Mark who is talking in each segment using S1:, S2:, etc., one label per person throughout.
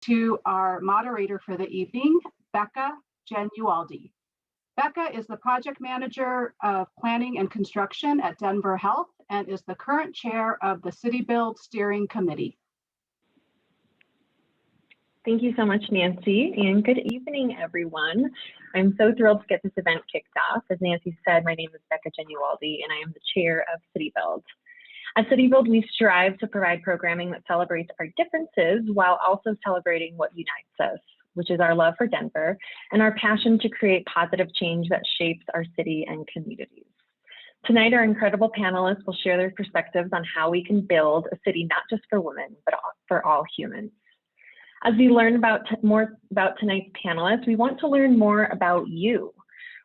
S1: to our moderator for the evening, Becca Genualdi. Becca is the project manager of planning and construction at Denver Health and is the current chair of the CItyBuild Steering Committee.
S2: Thank you so much, Nancy, and good evening, everyone. I'm so thrilled to get this event kicked off. As Nancy said, my name is Becca Genualdi, and I am the chair of CItyBuild. At CItyBuild, we strive to provide programming that celebrates our differences while also celebrating what unites us, which is our love for Denver and our passion to create positive change that shapes our city and communities. Tonight, our incredible panelists will share their perspectives on how we can build a city not just for women, but for all humans. As we learn more about tonight's panelists, we want to learn more about you.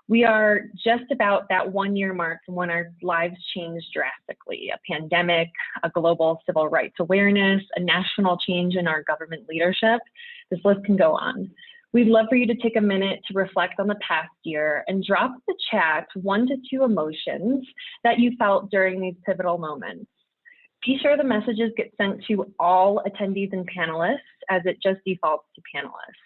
S2: We are just about that 1 year mark when our lives changed drastically. A pandemic, a global civil rights awareness, a national change in our government leadership. This list can go on. We'd love for you to take a minute to reflect on the past year and drop in the chat 1 to 2 emotions that you felt during these pivotal moments. Be sure the messages get sent to all attendees and panelists, as it just defaults to panelists.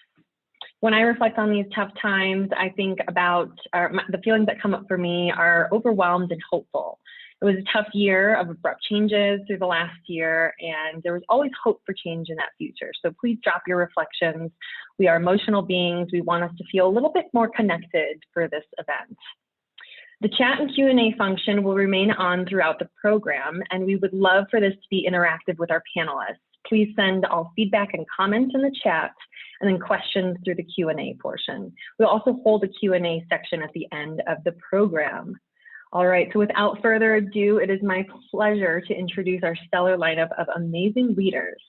S2: When I reflect on these tough times, I think about the feelings that come up for me are overwhelmed and hopeful. It was a tough year of abrupt changes through the last year, and there was always hope for change in that future. So please drop your reflections. We are emotional beings. We want us to feel a little bit more connected for this event. The chat and Q&A function will remain on throughout the program, and we would love for this to be interactive with our panelists. Please send all feedback and comments in the chat, and then questions through the Q&A portion. We'll also hold a Q&A section at the end of the program. All right, so without further ado, it is my pleasure to introduce our stellar lineup of amazing leaders.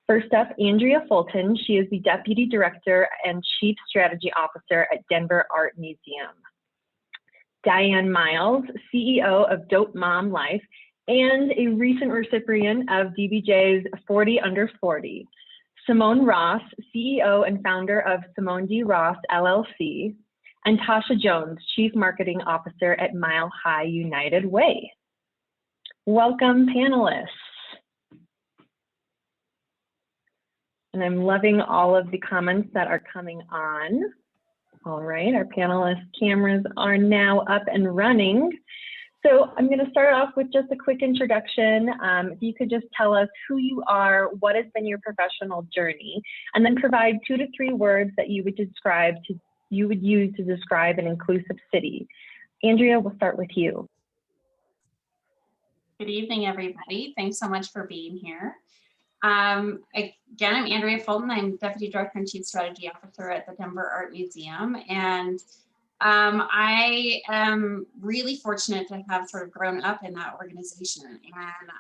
S2: First up, Andrea Fulton. She is the Deputy Director and Chief Strategy Officer at Denver Art Museum. Diane Miles, CEO of Dope Mom Life, and a recent recipient of DBJ's 40 Under 40. Simone Ross, CEO and founder of Simone D. Ross, LLC, and Tasha Jones, Chief Marketing Officer at Mile High United Way. Welcome, panelists. And I'm loving all of the comments that are coming on. All right, our panelists' cameras are now up and running. So I'm going to start off with just a quick introduction. If you could just tell us who you are, what has been your professional journey, and then provide 2 to 3 words that you would use to describe an inclusive city. Andrea, we'll start with you.
S3: Good evening, everybody. Thanks so much for being here. Again, I'm Andrea Fulton. I'm Deputy Director and Chief Strategy Officer at the Denver Art Museum. And I am really fortunate to have sort of grown up in that organization. And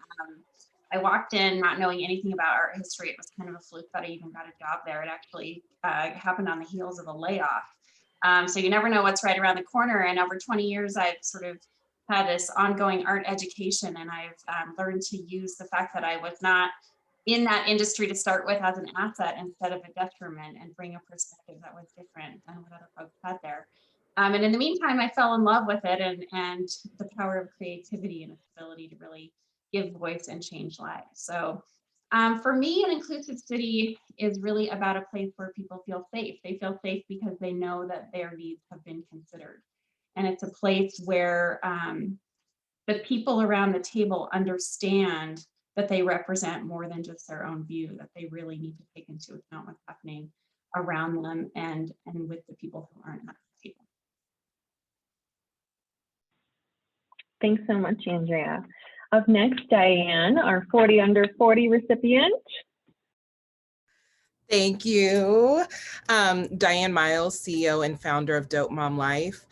S3: I walked in not knowing anything about art history. It was kind of a fluke that I even got a job there. It actually happened on the heels of a layoff. So you never know what's right around the corner. And over 20 years, I've sort of had this ongoing art education, and I've learned to use the fact that I was not in that industry to start with as an asset instead of a detriment, and bring a perspective that was different than what other folks had there. And in the meantime, I fell in love with it and the power of creativity and its ability to really give voice and change lives. So for me, an inclusive city is really about a place where people feel safe. They feel safe because they know that their needs have been considered. And it's a place where the people around the table understand that they represent more than just their own view, that they really need to take into account what's happening around them and with the people who aren't at the table.
S2: Thanks so much, Andrea. Up next, Diane, our 40 Under 40 recipient.
S4: Thank you. Diane Miles, CEO and founder of Dope Mom Life.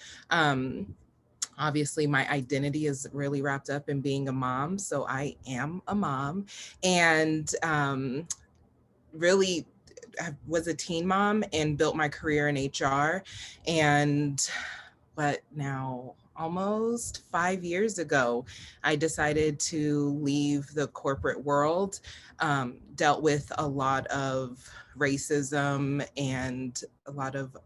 S4: Obviously, my identity is really wrapped up in being a mom, so I am a mom, and really I was a teen mom and built my career in HR. And now, almost 5 years ago, I decided to leave the corporate world, dealt with a lot of racism and a lot of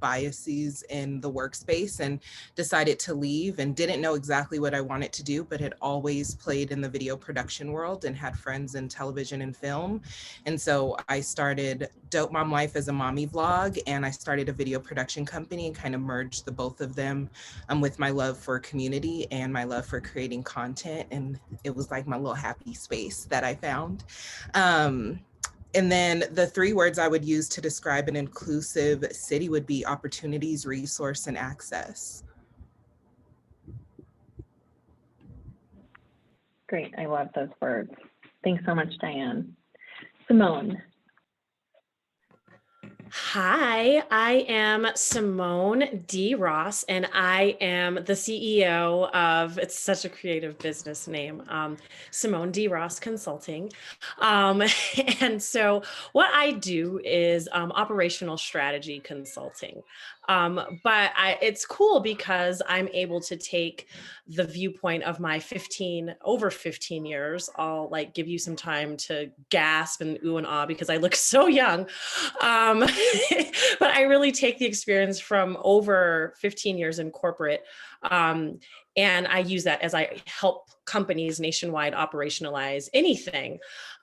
S4: biases in the workspace and decided to leave, and didn't know exactly what I wanted to do, but had always played in the video production world and had friends in television and film. And so I started Dope Mom Life as a mommy vlog, and I started a video production company and kind of merged the both of them with my love for community and my love for creating content. And it was like my little happy space that I found. And then the three words I would use to describe an inclusive city would be opportunities, resource, and access.
S2: Great, I love those words. Thanks so much, Diane. Simone.
S5: Hi, I am Simone D. Ross, and I am the CEO of, it's such a creative business name, Simone D. Ross Consulting. And so what I do is operational strategy consulting. But it's cool because I'm able to take the viewpoint of my over 15 years. I'll like give you some time to gasp and ooh and ah because I look so young. But I really take the experience from over 15 years in corporate. And I use that as I help companies nationwide operationalize anything.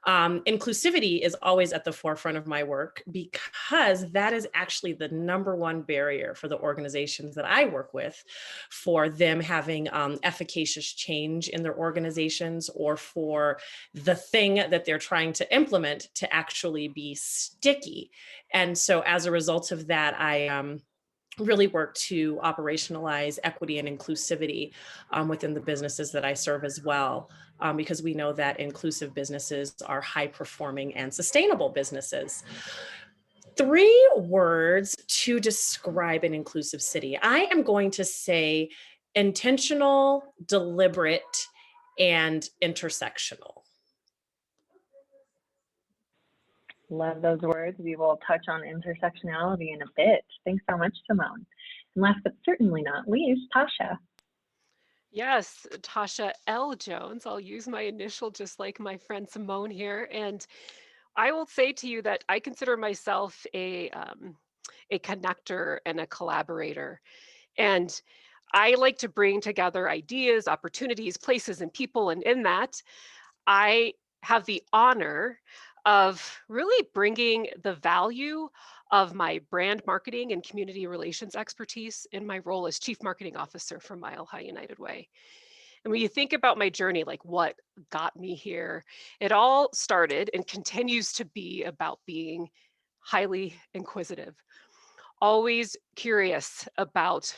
S5: Inclusivity is always at the forefront of my work because that is actually the #1 barrier for the organizations that I work with for them having efficacious change in their organizations, or for the thing that they're trying to implement to actually be sticky. And so as a result of that, I really work to operationalize equity and inclusivity within the businesses that I serve as well, because we know that inclusive businesses are high performing and sustainable businesses. 3 words to describe an inclusive city. I am going to say intentional, deliberate, and intersectional.
S2: Love those words. We will touch on intersectionality in a bit. Thanks so much, Simone. And last but certainly not least, Tasha.
S6: Yes, Tasha L. Jones. I'll use my initial just like my friend Simone here. And I will say to you that I consider myself a connector and a collaborator. And I like to bring together ideas, opportunities, places, and people. And in that, I have the honor of really bringing the value of my brand marketing and community relations expertise in my role as Chief Marketing Officer for Mile High United Way. And when you think about my journey, like what got me here, it all started and continues to be about being highly inquisitive, always curious about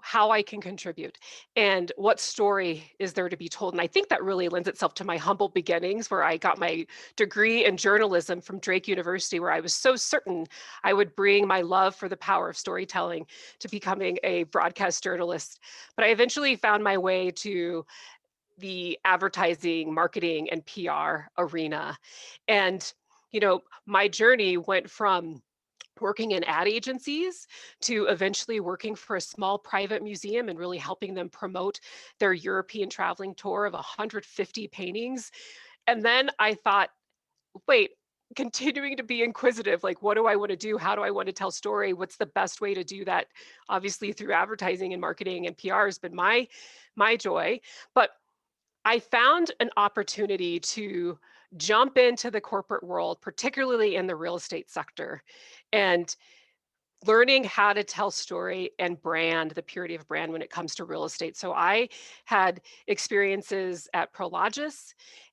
S6: how I can contribute and what story is there to be told. And I think that really lends itself to my humble beginnings, where I got my degree in journalism from Drake University, where I was so certain I would bring my love for the power of storytelling to becoming a broadcast journalist. But I eventually found my way to the advertising, marketing, and PR arena. And, you know, my journey went from working in ad agencies to eventually working for a small private museum and really helping them promote their European traveling tour of 150 paintings. And then I thought, wait, continuing to be inquisitive, like what do I want to do? How do I want to tell story? What's the best way to do that? Obviously through advertising and marketing and PR has been my joy. But I found an opportunity to jump into the corporate world, particularly in the real estate sector, and learning how to tell story and brand, the purity of brand when it comes to real estate. So I had experiences at Prologis,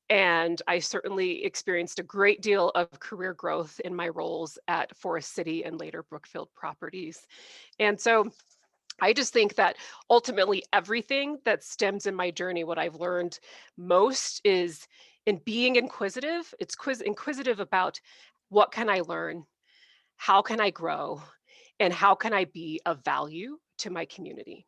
S6: and I certainly experienced a great deal of career growth in my roles at Forest City and later Brookfield Properties. And so I just think that ultimately everything that stems in my journey, what I've learned most is in being inquisitive. It's inquisitive about what can I learn, how can I grow, and how can I be of value to my community.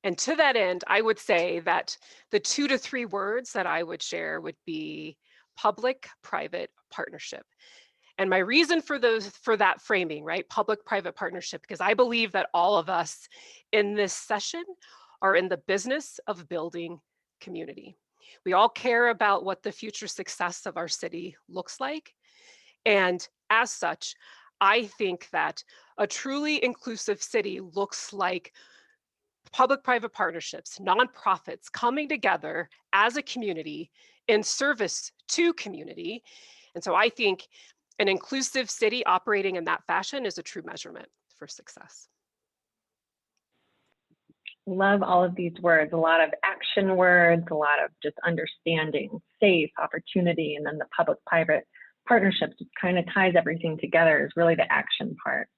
S6: And to that end, I would say that the 2 to 3 words that I would share would be public-private partnership. And my reason for that framing, right? Public-private partnership, because I believe that all of us in this session are in the business of building community. We all care about what the future success of our city looks like. And as such, I think that a truly inclusive city looks like public-private partnerships, nonprofits coming together as a community in service to community. And so I think an inclusive city operating in that fashion is a true measurement for success.
S2: Love all of these words, a lot of action words, a lot of just understanding, safe, opportunity, and then the public-private partnerships just kind of ties everything together is really the action part.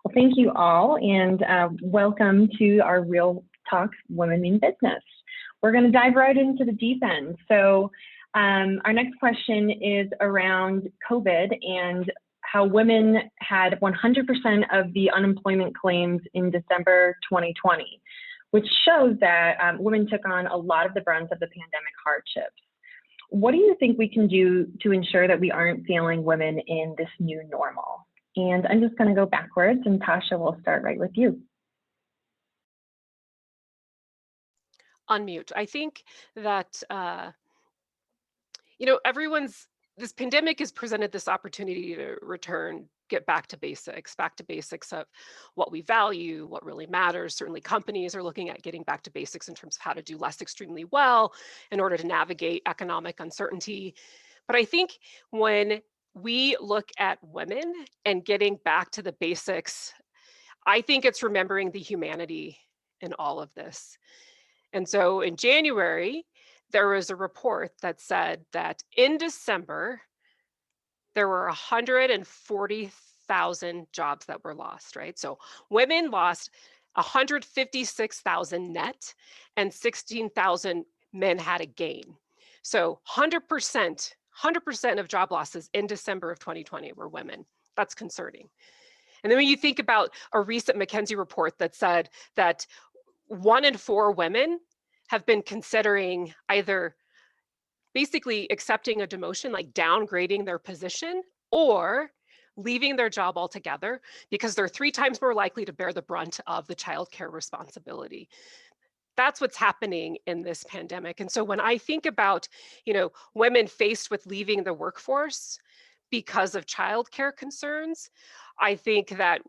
S2: Well, thank you all, and welcome to our Real Talk Women in Business. We're going to dive right into the deep end. So our next question is around COVID and how women had 100% of the unemployment claims in December 2020, which shows that women took on a lot of the brunt of the pandemic hardships. What do you think we can do to ensure that we aren't failing women in this new normal? And I'm just going to go backwards, and Tasha, we'll start right with you.
S6: Unmute. I think that, this pandemic has presented this opportunity to get back to basics of what we value, what really matters. Certainly companies are looking at getting back to basics in terms of how to do less extremely well in order to navigate economic uncertainty. But I think when we look at women and getting back to the basics, I think it's remembering the humanity in all of this. And so in January, there was a report that said that in December, there were 140,000 jobs that were lost, right? So women lost 156,000 net and 16,000 men had a gain. So 100% of job losses in December of 2020 were women. That's concerning. And then when you think about a recent McKinsey report that said that 1 in 4 women have been considering either basically accepting a demotion, like downgrading their position, or leaving their job altogether because they're 3 times more likely to bear the brunt of the childcare responsibility. That's what's happening in this pandemic. And so when I think about, women faced with leaving the workforce because of childcare concerns, I think that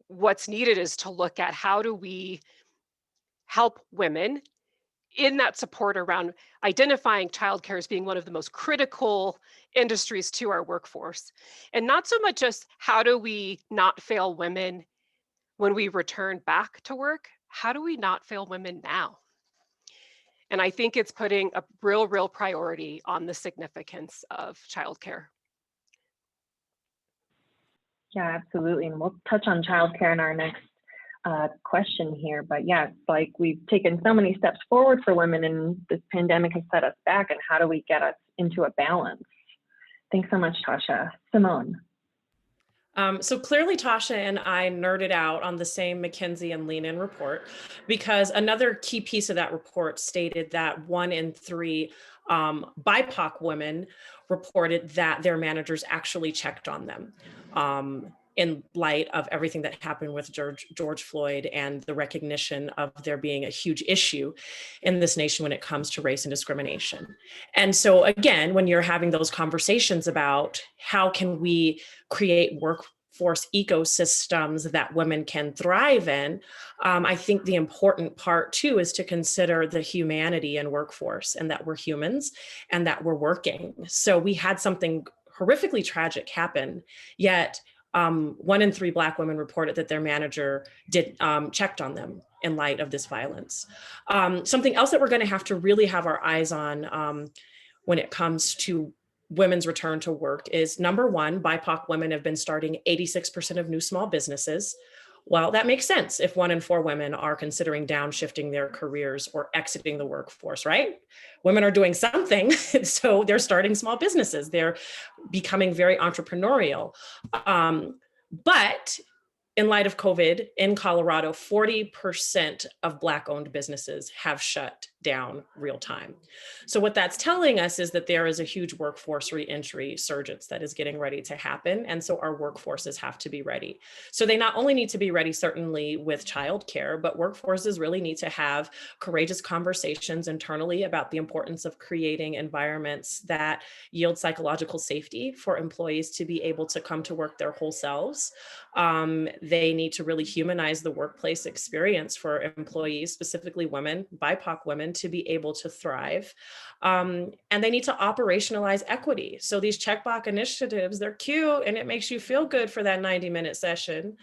S6: what's needed is to look at how do we help women in that support around identifying childcare as being one of the most critical industries to our workforce. And not so much just how do we not fail women when we return back to work, how do we not fail women now? And I think it's putting a real priority on the significance of childcare.
S2: Yeah, absolutely. And we'll touch on childcare in our next question here. But yeah, it's like we've taken so many steps forward for women and this pandemic has set us back. And how do we get us into a balance? Thanks so much, Tasha. Simone.
S5: So clearly Tasha and I nerded out on the same McKinsey and Lean In report, because another key piece of that report stated that 1 in 3 BIPOC women reported that their managers actually checked on them. In light of everything that happened with George Floyd and the recognition of there being a huge issue in this nation when it comes to race and discrimination. And so again, when you're having those conversations about how can we create workforce ecosystems that women can thrive in, I think the important part too is to consider the humanity in workforce and that we're humans and that we're working. So we had something horrifically tragic happen, yet 1 in 3 Black women reported that their manager checked on them in light of this violence. Something else that we're going to have to really have our eyes on when it comes to women's return to work is, number 1, BIPOC women have been starting 86% of new small businesses. Well, that makes sense if 1 in 4 women are considering downshifting their careers or exiting the workforce, right? Women are doing something, so they're starting small businesses. They're becoming very entrepreneurial. But in light of COVID in Colorado, 40% of Black-owned businesses have shut down real time. So what that's telling us is that there is a huge workforce reentry surge that is getting ready to happen. And so our workforces have to be ready. So they not only need to be ready, certainly with childcare, but workforces really need to have courageous conversations internally about the importance of creating environments that yield psychological safety for employees to be able to come to work their whole selves. They need to really humanize the workplace experience for employees, specifically women, BIPOC women, to be able to thrive. And they need to operationalize equity. So these checkbox initiatives, they're cute and it makes you feel good for that 90-minute session.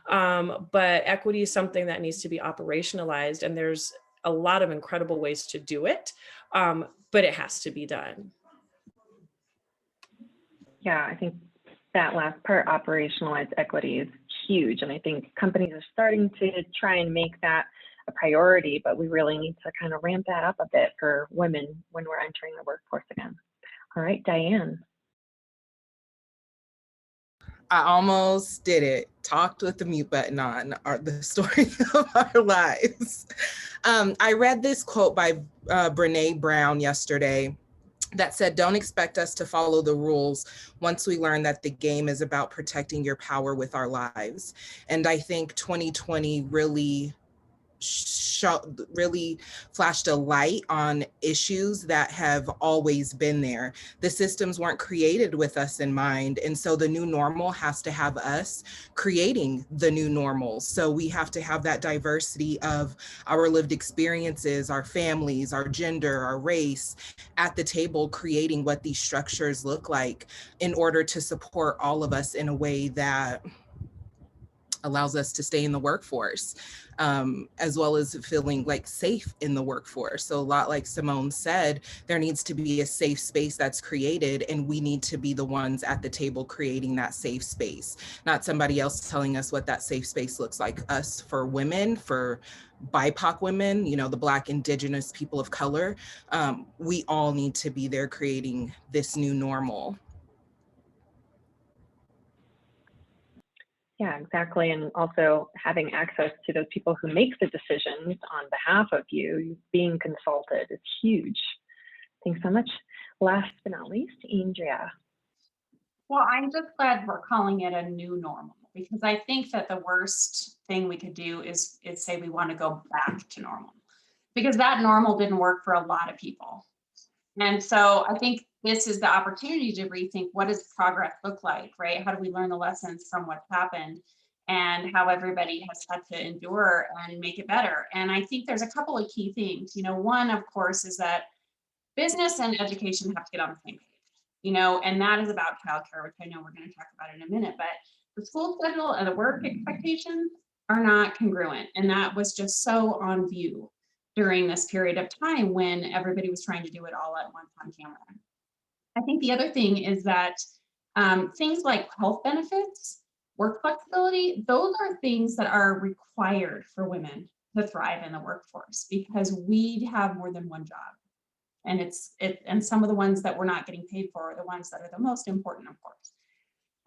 S5: But equity is something that needs to be operationalized, and there's a lot of incredible ways to do it, but it has to be done.
S2: Yeah, I think that last part, operationalized equity, is huge. And I think companies are starting to try and make that a priority, but we really need to kind of ramp that up a bit for women when we're entering the workforce again. All right, Diane.
S4: I almost did it. Talked with the mute button on, the story of our lives. I read this quote by Brene Brown yesterday that said, "Don't expect us to follow the rules once we learn that the game is about protecting your power with our lives." And I think 2020 really flashed a light on issues that have always been there. The systems weren't created with us in mind. And so the new normal has to have us creating the new normal. So we have to have that diversity of our lived experiences, our families, our gender, our race at the table, creating what these structures look like in order to support all of us in a way that allows us to stay in the workforce, as well as feeling like safe in the workforce. So a lot like Simone said, there needs to be a safe space that's created, and we need to be the ones at the table creating that safe space, not somebody else telling us what that safe space looks like. Us, for women, for BIPOC women, you know, the Black, Indigenous, people of color, we all need to be there creating this new normal.
S2: Yeah, exactly. And also having access to those people who make the decisions on behalf of you, being consulted, is huge. Thanks so much. Last but not least, Andrea.
S3: Well, I'm just glad we're calling it a new normal, because I think that the worst thing we could do is say we want to go back to normal, because that normal didn't work for a lot of people. And so I think this is the opportunity to rethink, what does progress look like, right? How do we learn the lessons from what's happened and how everybody has had to endure and make it better? And I think there's a couple of key things. You know, one, of course, is that business and education have to get on the same page, you know, and that is about childcare, which I know we're going to talk about in a minute, but the school schedule and the work expectations are not congruent. And that was just so on view during this period of time when everybody was trying to do it all at once on camera. I think the other thing is that things like health benefits, work flexibility, those are things that are required for women to thrive in the workforce, because we have more than one job. And and some of the ones that we're not getting paid for are the ones that are the most important, of course.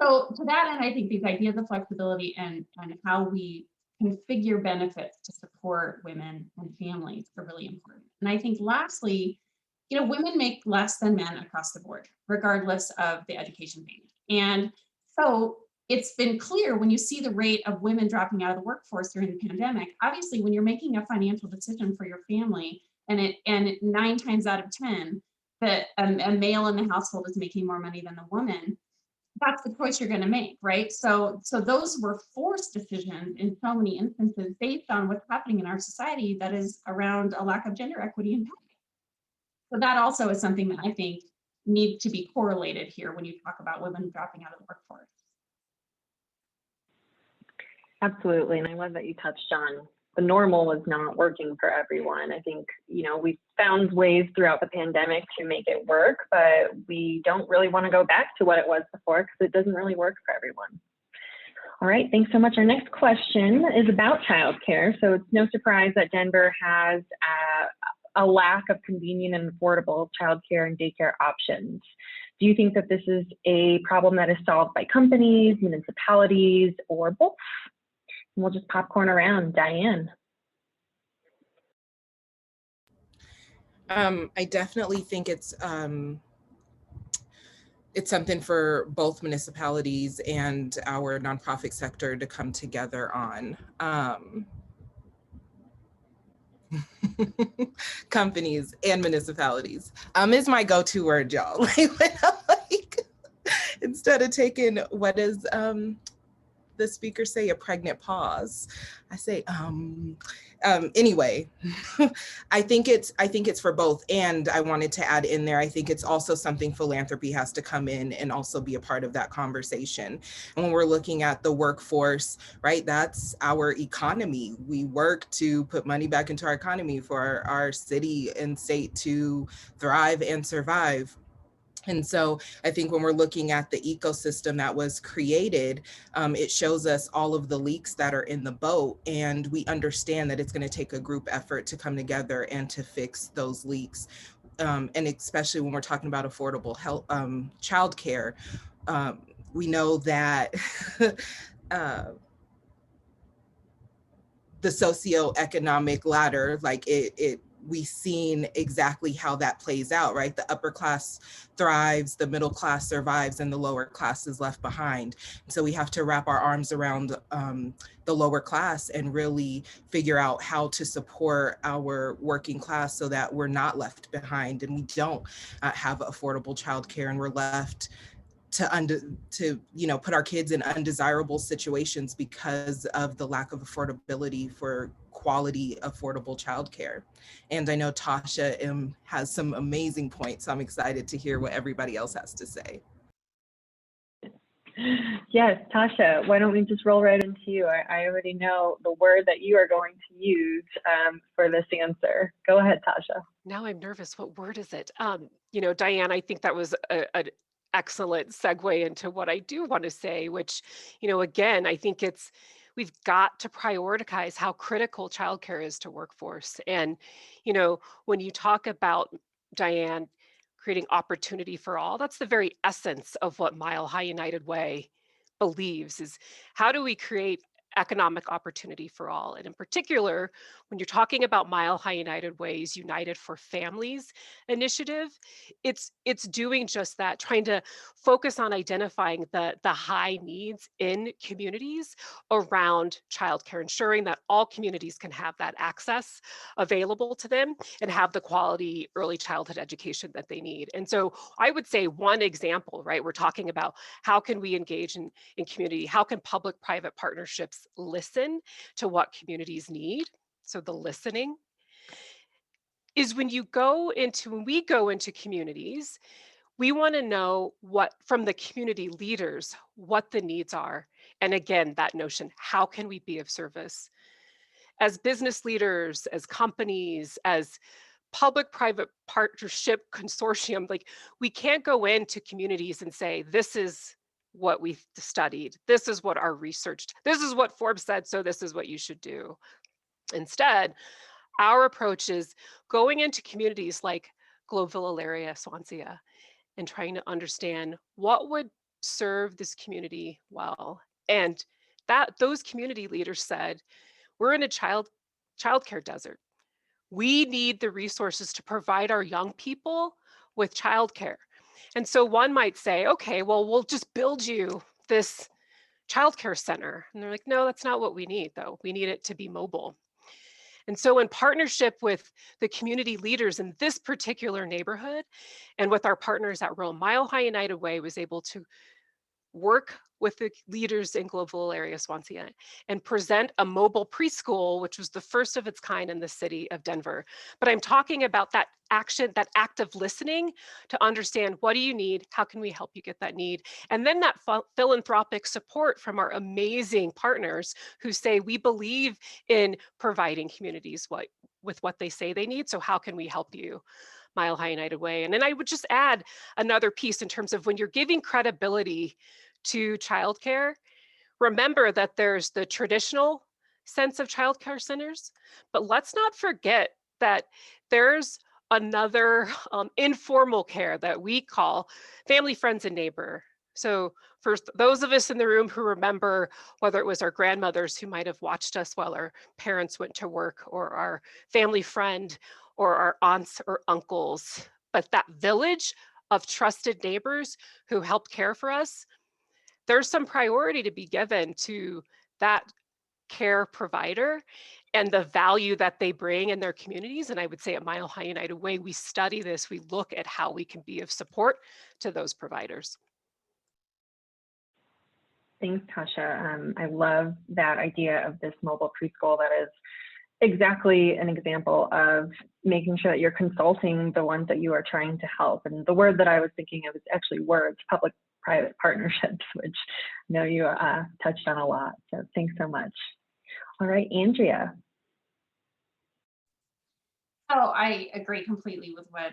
S3: So to that end, I think these ideas of flexibility and how we configure benefits to support women and families are really important. And I think lastly, you know, women make less than men across the board, regardless of the education band. And so it's been clear when you see the rate of women dropping out of the workforce during the pandemic, obviously when you're making a financial decision for your family, and 9 times out of 10, that a male in the household is making more money than the woman, that's the choice you're going to make, right? So those were forced decisions in so many instances based on what's happening in our society that is around a lack of gender equity and pay. So that also is something that I think needs to be correlated here when you talk about women dropping out of the workforce.
S2: Absolutely. And I love that you touched on the normal was not working for everyone. I think, you know, we found ways throughout the pandemic to make it work, but we don't really want to go back to what it was before because it doesn't really work for everyone. All right, thanks so much. Our next question is about childcare. So it's no surprise that Denver has a lack of convenient and affordable childcare and daycare options. Do you think that this is a problem that is solved by companies, municipalities, or both? We'll just popcorn around. Diane.
S4: I definitely think it's something for both municipalities and our nonprofit sector to come together on. Companies and municipalities is my go-to word, y'all. Like, instead of taking what is the speaker say, a pregnant pause, I say anyway. I think it's for both. And I wanted to add in there, I think it's also something philanthropy has to come in and also be a part of that conversation. And when we're looking at the workforce, right, that's our economy. We work to put money back into our economy for our city and state to thrive and survive. And so I think when we're looking at the ecosystem that was created, it shows us all of the leaks that are in the boat. And we understand that it's going to take a group effort to come together and to fix those leaks. And especially when we're talking about affordable health, childcare, we know that the socioeconomic ladder, like we've seen exactly how that plays out, right? The upper class thrives, the middle class survives, and the lower class is left behind. So we have to wrap our arms around the lower class and really figure out how to support our working class so that we're not left behind and we don't have affordable childcare and we're left to put our kids in undesirable situations because of the lack of affordability for quality affordable childcare. And I know Tasha has some amazing points, so I'm excited to hear what everybody else has to say.
S2: Yes, Tasha, why don't we just roll right into you? I already know the word that you are going to use for this answer. Go ahead, Tasha.
S6: Now I'm nervous. What word is it? Diane, I think that was an excellent segue into what I do want to say, which, again, I think we've got to prioritize how critical childcare is to workforce. And, when you talk about, Diane, creating opportunity for all, that's the very essence of what Mile High United Way believes is how do we create economic opportunity for all. And in particular, when you're talking about Mile High United Way's United for Families initiative, it's doing just that, trying to focus on identifying the high needs in communities around childcare, ensuring that all communities can have that access available to them and have the quality early childhood education that they need. And so I would say one example, right, we're talking about how can we engage in community, how can public-private partnerships listen to what communities need. So the listening is when we go into communities, we want to know from the community leaders, what the needs are. And again, that notion, how can we be of service? As business leaders, as companies, as public-private partnership consortium, like we can't go into communities and say, this is what we've studied. This is what our research, this is what Forbes said, so this is what you should do. Instead, our approach is going into communities like Globeville, Elaria, Swansea, and trying to understand what would serve this community well. And those community leaders said, we're in a childcare desert. We need the resources to provide our young people with childcare. And so one might say, okay, well, we'll just build you this childcare center. And they're like, no, that's not what we need, though. We need it to be mobile. And so in partnership with the community leaders in this particular neighborhood and with our partners at Rome, Mile High United Way was able to work with the leaders in Globeville, Elaria, Swansea, and present a mobile preschool, which was the first of its kind in the city of Denver. But I'm talking about that action, that active listening to understand what do you need, how can we help you get that need? And then that philanthropic support from our amazing partners who say, we believe in providing communities with what they say they need, so how can we help you? Mile High United Way. And then I would just add another piece in terms of when you're giving credibility to childcare, remember that there's the traditional sense of childcare centers, but let's not forget that there's another informal care that we call family, friends, and neighbor So for those of us in the room who remember, whether it was our grandmothers who might have watched us while our parents went to work, or our family friend, or our aunts or uncles, but that village of trusted neighbors who helped care for us, there's some priority to be given to that care provider and the value that they bring in their communities. And I would say at Mile High United Way, we study this, we look at how we can be of support to those providers.
S2: Thanks, Tasha. I love that idea of this mobile preschool. That is exactly an example of making sure that you're consulting the ones that you are trying to help. And the word that I was thinking of is actually words, public-private partnerships, which I know you touched on a lot. So thanks so much. All right, Andrea.
S3: Oh, I agree completely with what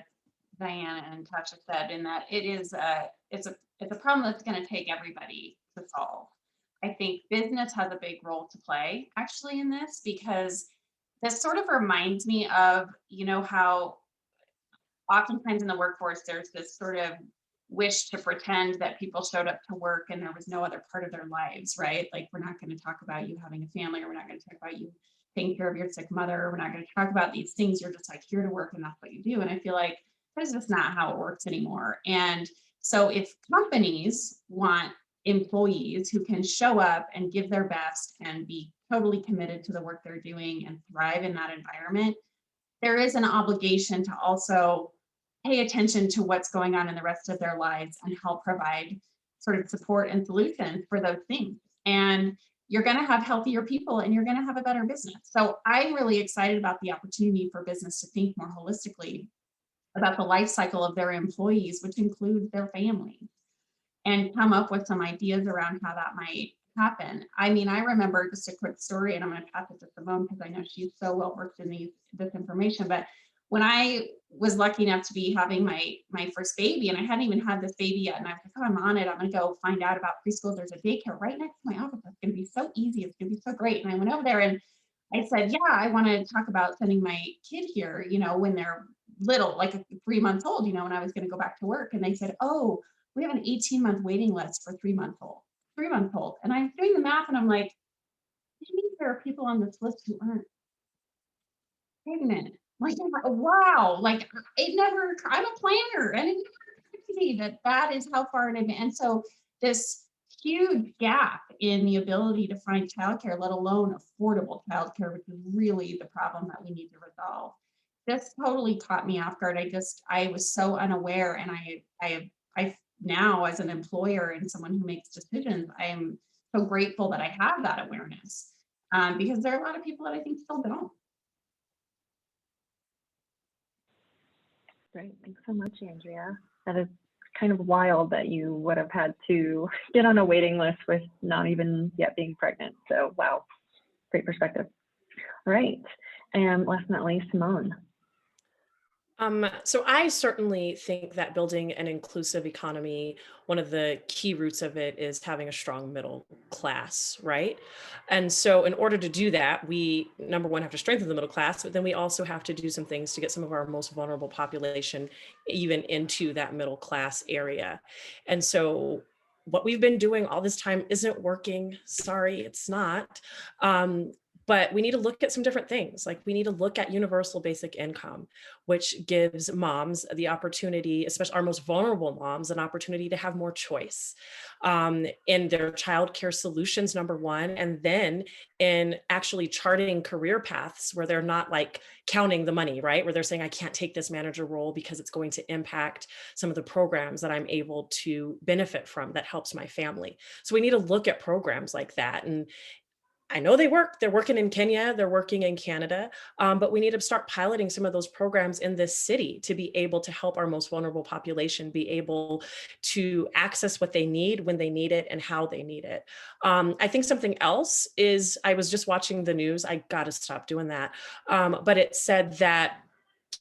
S3: Diane and Tasha said, in that it's a problem that's going to take everybody to solve. I think business has a big role to play actually in this, because this sort of reminds me of, how oftentimes in the workforce, there's this sort of wish to pretend that people showed up to work and there was no other part of their lives, right? Like, we're not going to talk about you having a family, or we're not going to talk about you taking care of your sick mother, or we're not going to talk about these things. You're just like here to work and that's what you do. And I feel like that is just not how it works anymore. And so if companies want employees who can show up and give their best and be totally committed to the work they're doing and thrive in that environment, there is an obligation to also pay attention to what's going on in the rest of their lives and help provide sort of support and solutions for those things. And you're going to have healthier people and you're going to have a better business. So I'm really excited about the opportunity for business to think more holistically about the life cycle of their employees, which includes their families, and come up with some ideas around how that might happen. I mean, I remember just a quick story, and I'm going to pass it to Simone because I know she's so well versed in this information. But when I was lucky enough to be having my first baby, and I hadn't even had this baby yet, and I was like, oh, I'm on it. I'm going to go find out about preschool. There's a daycare right next to my office. It's going to be so easy. It's going to be so great. And I went over there and I said, yeah, I want to talk about sending my kid here, when they're little, like 3 months old, when I was going to go back to work. And they said, oh, we have an 18-month waiting list for 3-month-old. And I'm doing the math and I'm like, it means there are people on this list who aren't pregnant. Like, wow, like I'm a planner, and it never occurred to me that is how far in advance. And so this huge gap in the ability to find childcare, let alone affordable childcare, which is really the problem that we need to resolve. This totally caught me off guard. I was so unaware, and I now, as an employer and someone who makes decisions, I am so grateful that I have that awareness, because there are a lot of people that I think still don't.
S2: Great, thanks so much, Andrea. That is kind of wild that you would have had to get on a waiting list with not even yet being pregnant. So wow, great perspective. All right, and last but not least, Simone.
S5: So I certainly think that building an inclusive economy, one of the key roots of it is having a strong middle class, right? And so in order to do that, we, number one, have to strengthen the middle class, but then we also have to do some things to get some of our most vulnerable population even into that middle class area. And so what we've been doing all this time isn't working. Sorry, it's not. But we need to look at some different things. Like, we need to look at universal basic income, which gives moms the opportunity, especially our most vulnerable moms, an opportunity to have more choice in their childcare solutions, number one, and then in actually charting career paths where they're not like counting the money, right? Where they're saying, I can't take this manager role because it's going to impact some of the programs that I'm able to benefit from that helps my family. So we need to look at programs like that. And I know they're working in Kenya, they're working in Canada, but we need to start piloting some of those programs in this city to be able to help our most vulnerable population be able to access what they need when they need it and how they need it. I think something else is, I was just watching the news, I gotta stop doing that, but it said that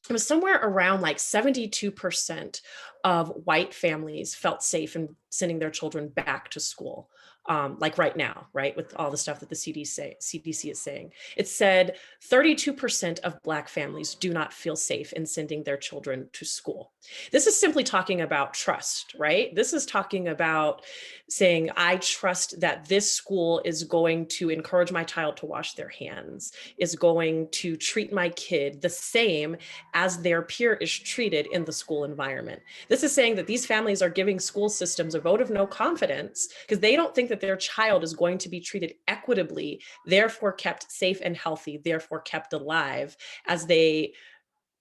S5: it was somewhere around like 72% of white families felt safe in sending their children back to school. like right now, right, with all the stuff that the CDC is saying. It said 32% of Black families do not feel safe in sending their children to school. This is simply talking about trust, right? This is talking about saying, I trust that this school is going to encourage my child to wash their hands, is going to treat my kid the same as their peer is treated in the school environment. This is saying that these families are giving school systems a vote of no confidence because they don't think that their child is going to be treated equitably, therefore kept safe and healthy, therefore kept alive as they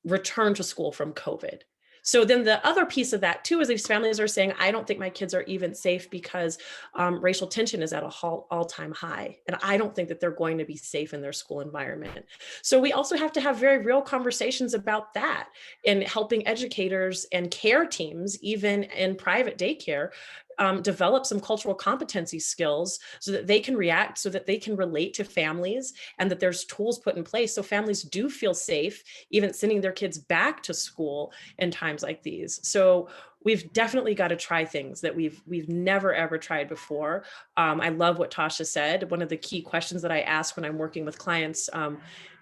S5: return to school from COVID. So then the other piece of that too is these families are saying, I don't think my kids are even safe because racial tension is at an all-time high. And I don't think that they're going to be safe in their school environment. So we also have to have very real conversations about that in helping educators and care teams, even in private daycare, develop some cultural competency skills so that they can react, so that they can relate to families, and that there's tools put in place so families do feel safe, even sending their kids back to school in times like these. So we've definitely got to try things that we've never ever tried before. I love what Tasha said. One of the key questions that I ask when I'm working with clients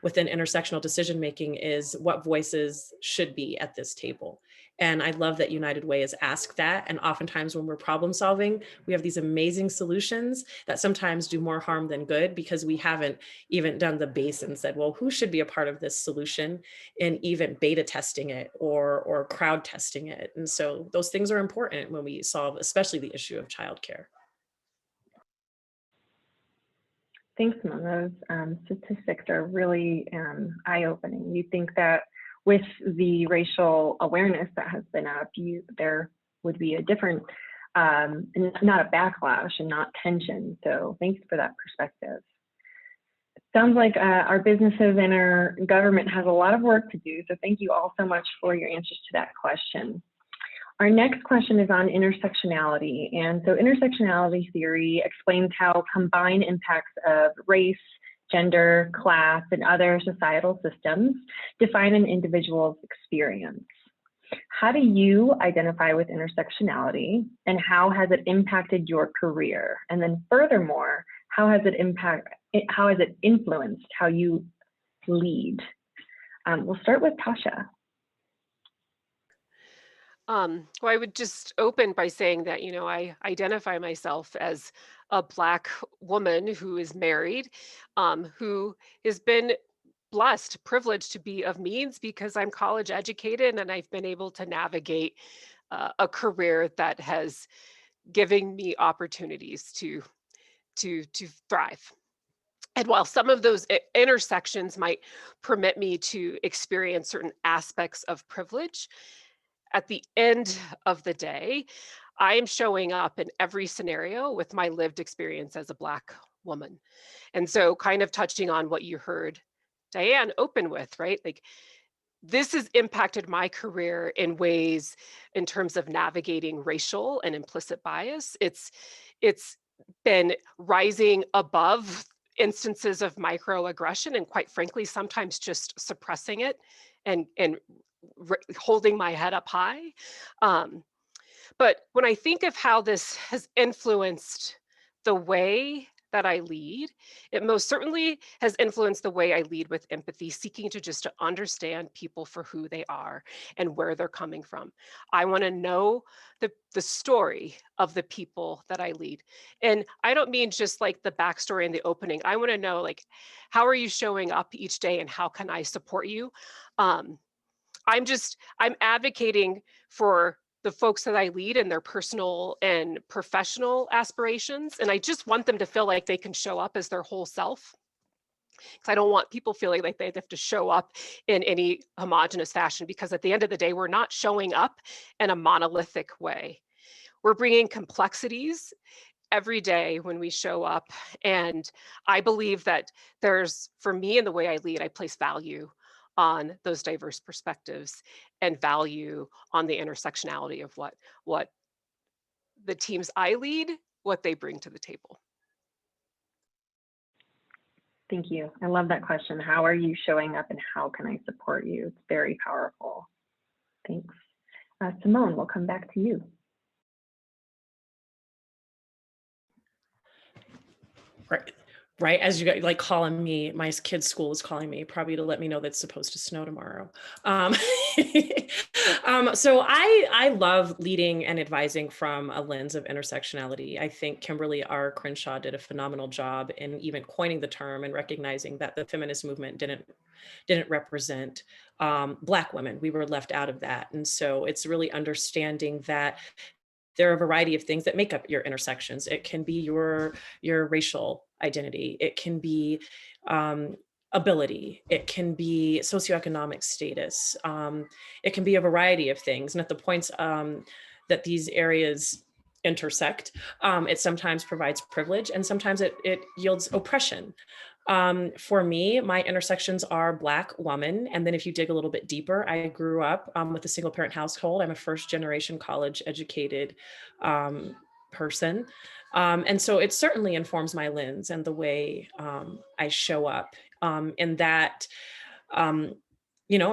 S5: within intersectional decision making is what voices should be at this table. And I love that United Way has asked that. And oftentimes when we're problem solving, we have these amazing solutions that sometimes do more harm than good because we haven't even done the base and said, well, who should be a part of this solution, and even beta testing it or crowd testing it. And so those things are important when we solve, especially the issue of childcare.
S2: Thanks, Simone. Those statistics are really eye-opening. You think that with the racial awareness that has been up, there would be a different, not a backlash and not tension. So thanks for that perspective. Sounds like our businesses and our government has a lot of work to do. So thank you all so much for your answers to that question. Our next question is on intersectionality. And so intersectionality theory explains how combined impacts of race, gender, class, and other societal systems define an individual's experience. How do you identify with intersectionality, and how has it impacted your career? And then furthermore, how has it influenced how you lead? We'll start with Tasha.
S6: Well, I would just open by saying that, I identify myself as a Black woman who is married, who has been blessed, privileged to be of means because I'm college educated and I've been able to navigate a career that has given me opportunities to thrive. And while some of those intersections might permit me to experience certain aspects of privilege, at the end of the day, I am showing up in every scenario with my lived experience as a Black woman. And so kind of touching on what you heard Diane open with, right? Like, this has impacted my career in ways in terms of navigating racial and implicit bias. It's been rising above instances of microaggression and, quite frankly, sometimes just suppressing it and holding my head up high. But when I think of how this has influenced the way that I lead, it most certainly has influenced the way I lead with empathy, seeking to just to understand people for who they are and where they're coming from. I want to know the story of the people that I lead. And I don't mean just like the backstory in the opening. I want to know, like, how are you showing up each day and how can I support you? I'm advocating for the folks that I lead and their personal and professional aspirations. And I just want them to feel like they can show up as their whole self. Because I don't want people feeling like they have to show up in any homogenous fashion, because at the end of the day, we're not showing up in a monolithic way. We're bringing complexities every day when we show up. And I believe that for me, in the way I lead, I place value on those diverse perspectives and value on the intersectionality of what the teams I lead, what they bring to the table.
S2: Thank you. I love that question. How are you showing up and how can I support you? It's very powerful. Thanks. Simone, we'll come back to you.
S5: Right. Right. As you got like calling me, my kid's school is calling me probably to let me know that it's supposed to snow tomorrow. Um, so I love leading and advising from a lens of intersectionality. I think Kimberly R. Crenshaw did a phenomenal job in even coining the term and recognizing that the feminist movement didn't represent Black women. We were left out of that. And so it's really understanding that there are a variety of things that make up your intersections. It can be your racial identity. It can be ability. It can be socioeconomic status. It can be a variety of things. And at the points that these areas intersect, it sometimes provides privilege and sometimes it yields oppression. For me, my intersections are Black woman. And then if you dig a little bit deeper, I grew up with a single parent household. I'm a first generation college educated person. And so it certainly informs my lens and the way I show up in that, I'm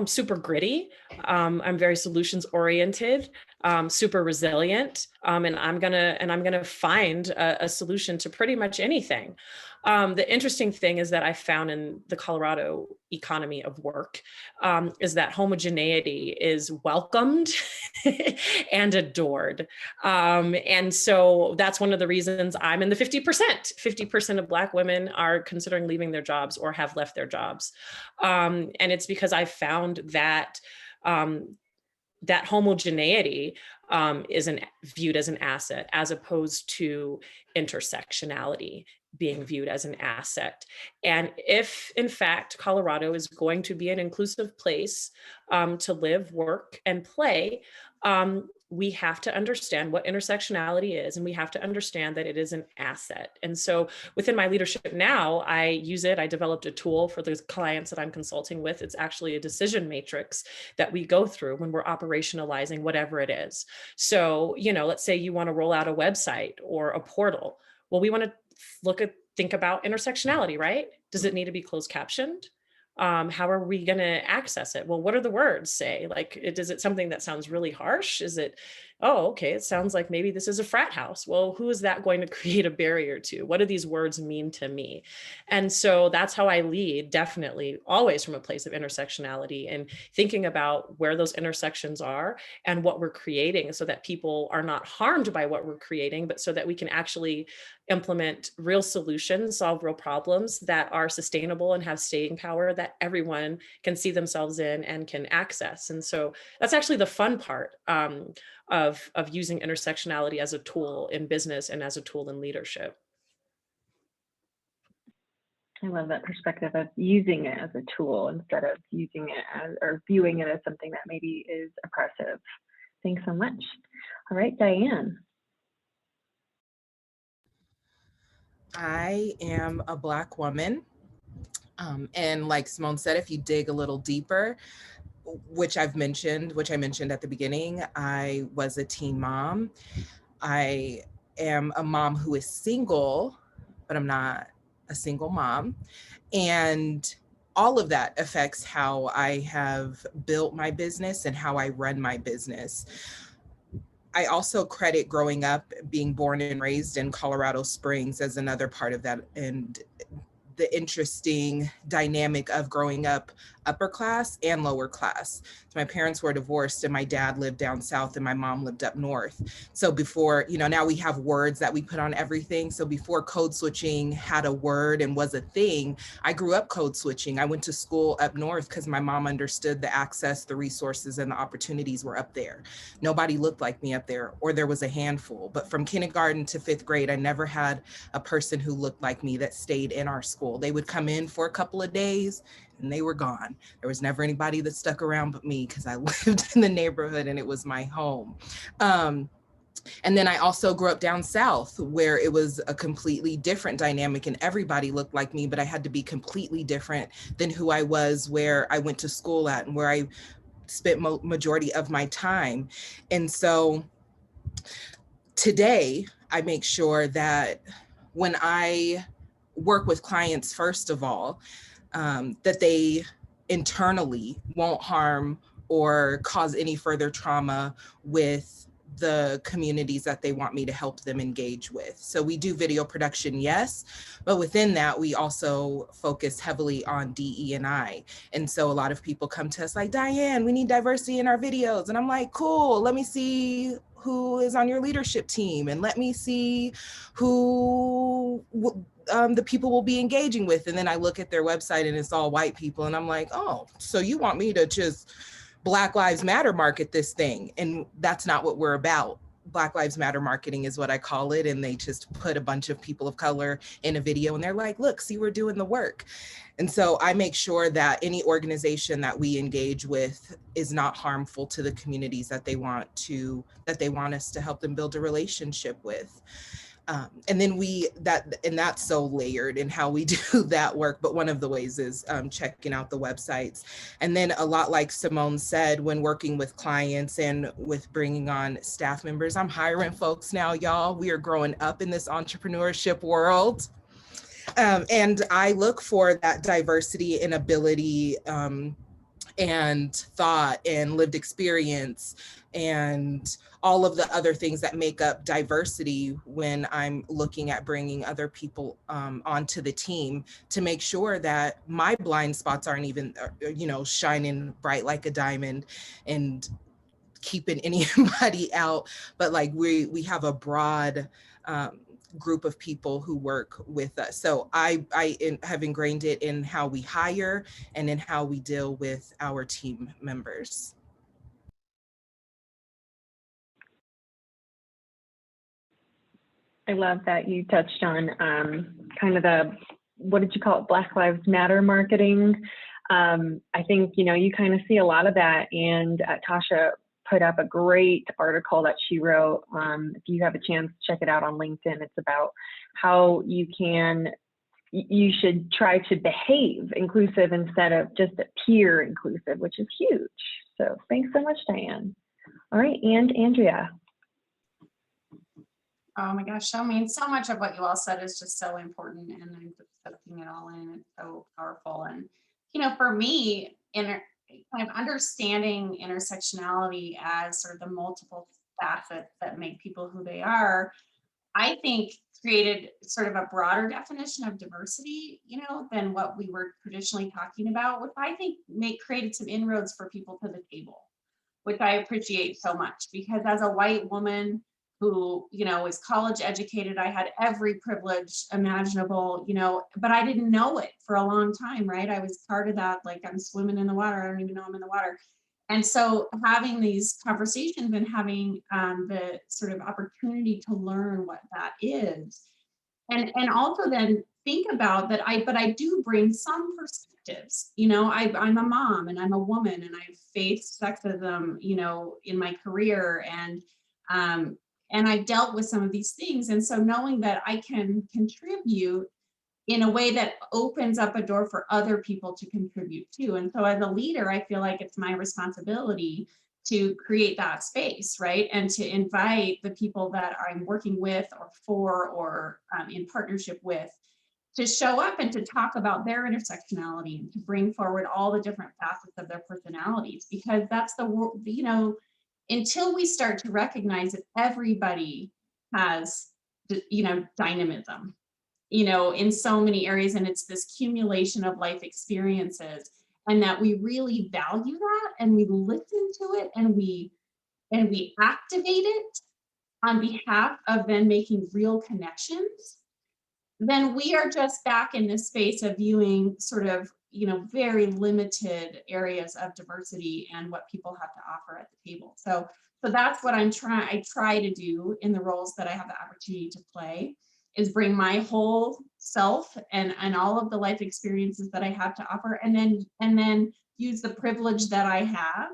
S5: super gritty. I'm very solutions oriented, super resilient. And I'm gonna find a solution to pretty much anything. The interesting thing is that I found in the Colorado economy of work is that homogeneity is welcomed and adored. And so that's one of the reasons I'm in the 50%. 50% of Black women are considering leaving their jobs or have left their jobs. And it's because I found that that homogeneity is viewed as an asset as opposed to intersectionality being viewed as an asset. And if in fact Colorado is going to be an inclusive place to live, work, and play, we have to understand what intersectionality is, and we have to understand that it is an asset. And so within my leadership now, I use it. I developed a tool for the clients that I'm consulting with. It's actually a decision matrix that we go through when we're operationalizing whatever it is. So, let's say you want to roll out a website or a portal. Well, we want to think about intersectionality, right? Does it need to be closed captioned? How are we going to access it? Well, what do the words say? Like, is it something that sounds really harsh? Is it, oh, okay, it sounds like maybe this is a frat house. Well, who is that going to create a barrier to? What do these words mean to me? And so that's how I lead, definitely, always from a place of intersectionality and thinking about where those intersections are and what we're creating so that people are not harmed by what we're creating, but so that we can actually implement real solutions, solve real problems that are sustainable and have staying power that everyone can see themselves in and can access. And so that's actually the fun part of using intersectionality as a tool in business and as a tool in leadership.
S2: I love that perspective of using it as a tool instead of using it as, or viewing it as something that maybe is oppressive. Thanks so much. All right, Diane.
S4: I am a Black woman. And like Simone said, if you dig a little deeper, which I mentioned at the beginning, I was a teen mom. I am a mom who is single, but I'm not a single mom. And all of that affects how I have built my business and how I run my business. I also credit growing up, being born and raised in Colorado Springs as another part of that, and the interesting dynamic of growing up upper class and lower class. So my parents were divorced and my dad lived down south and my mom lived up north. So before, now we have words that we put on everything. So before code switching had a word and was a thing, I grew up code switching. I went to school up north because my mom understood the access, the resources, and the opportunities were up there. Nobody looked like me up there, or there was a handful. But from kindergarten to 5th grade, I never had a person who looked like me that stayed in our school. They would come in for a couple of days and they were gone. There was never anybody that stuck around but me because I lived in the neighborhood and it was my home. And then I also grew up down south where it was a completely different dynamic and everybody looked like me, but I had to be completely different than who I was where I went to school at and where I spent majority of my time. And so today I make sure that when I work with clients, first of all, that they internally won't harm or cause any further trauma with the communities that they want me to help them engage with. So we do video production, yes, but within that, we also focus heavily on DE&I. And so a lot of people come to us like, Diane, we need diversity in our videos. And I'm like, cool, let me see who is on your leadership team, and let me see who the people will be engaging with. And then I look at their website and it's all white people. And I'm like, oh, so you want me to just Black Lives Matter market this thing? And that's not what we're about. Black Lives Matter marketing is what I call it. And they just put a bunch of people of color in a video and they're like, look, see, we're doing the work. And so I make sure that any organization that we engage with is not harmful to the communities that they want us to help them build a relationship with. And then that's so layered in how we do that work. But one of the ways is checking out the websites. And then a lot like Simone said, when working with clients and with bringing on staff members, I'm hiring folks now, y'all. We are growing up in this entrepreneurship world. And I look for that diversity in ability and thought and lived experience and all of the other things that make up diversity when I'm looking at bringing other people onto the team, to make sure that my blind spots aren't even, shining bright like a diamond and keeping anybody out. But like we have a broad group of people who work with us. So I have ingrained it in how we hire and in how we deal with our team members.
S2: I love that you touched on kind of what did you call it, Black Lives Matter marketing. I think, you kind of see a lot of that, and Tasha put up a great article that she wrote. If you have a chance, check it out on LinkedIn. It's about how you should try to behave inclusive instead of just appear inclusive, which is huge. So thanks so much, Diane. All right, and Andrea.
S3: Oh my gosh, I mean, so much of what you all said is just so important, and I'm just soaking it all in. It's so powerful. And, for me, kind of understanding intersectionality as sort of the multiple facets that make people who they are, I think created sort of a broader definition of diversity, than what we were traditionally talking about, which I think created some inroads for people to the table, which I appreciate so much, because as a white woman who, is college educated, I had every privilege imaginable, but I didn't know it for a long time, right? I was part of that, like, I'm swimming in the water, I don't even know I'm in the water. And so having these conversations and having the sort of opportunity to learn what that is, and also then think about that, but I do bring some perspectives. I'm a mom and I'm a woman, and I've faced sexism, in my career, and I've dealt with some of these things. And so knowing that I can contribute in a way that opens up a door for other people to contribute to. And so as a leader, I feel like it's my responsibility to create that space, right? And to invite the people that I'm working with or for or in partnership with to show up and to talk about their intersectionality and to bring forward all the different facets of their personalities, because that's until we start to recognize that everybody has, dynamism, in so many areas, and it's this accumulation of life experiences, and that we really value that, and we listen to it, and we activate it on behalf of then making real connections, then we are just back in this space of viewing sort of, very limited areas of diversity and what people have to offer at the table. So that's what I try to do in the roles that I have the opportunity to play, is bring my whole self and all of the life experiences that I have to offer, and then use the privilege that I have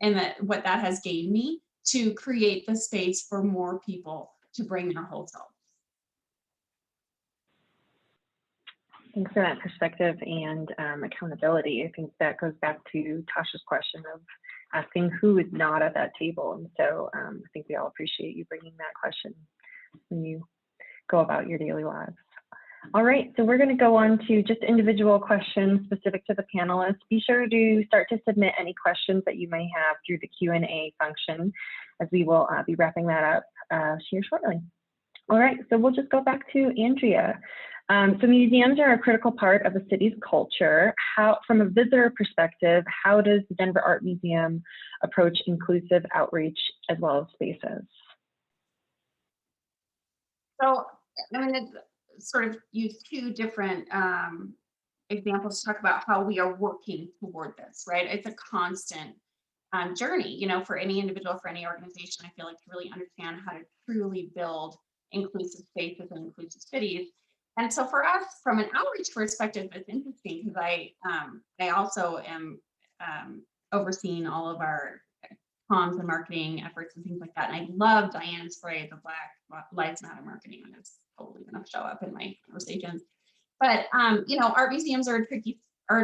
S3: and what that has gained me to create the space for more people to bring their whole self.
S2: Thanks for that perspective and accountability. I think that goes back to Tasha's question of asking who is not at that table. And so I think we all appreciate you bringing that question when you go about your daily lives. All right, so we're going to go on to just individual questions specific to the panelists. Be sure to start to submit any questions that you may have through the Q&A function. as we will be wrapping that up here shortly. All right, so we'll just go back to Andrea. So museums are a critical part of a city's culture. From a visitor perspective, how does the Denver Art Museum approach inclusive outreach as well as spaces?
S3: So I'm going to sort of use two different examples to talk about how we are working toward this, right? It's a constant journey, you know, for any individual, for any organization, I feel like, to really understand how to truly build inclusive spaces and inclusive cities. And so for us, from an outreach perspective, it's interesting because I also am overseeing all of our comms and marketing efforts and things like that. And I love Diane's phrase, the Black Lives Matter marketing, and it's totally going to show up in my conversations. But you know, art museums are a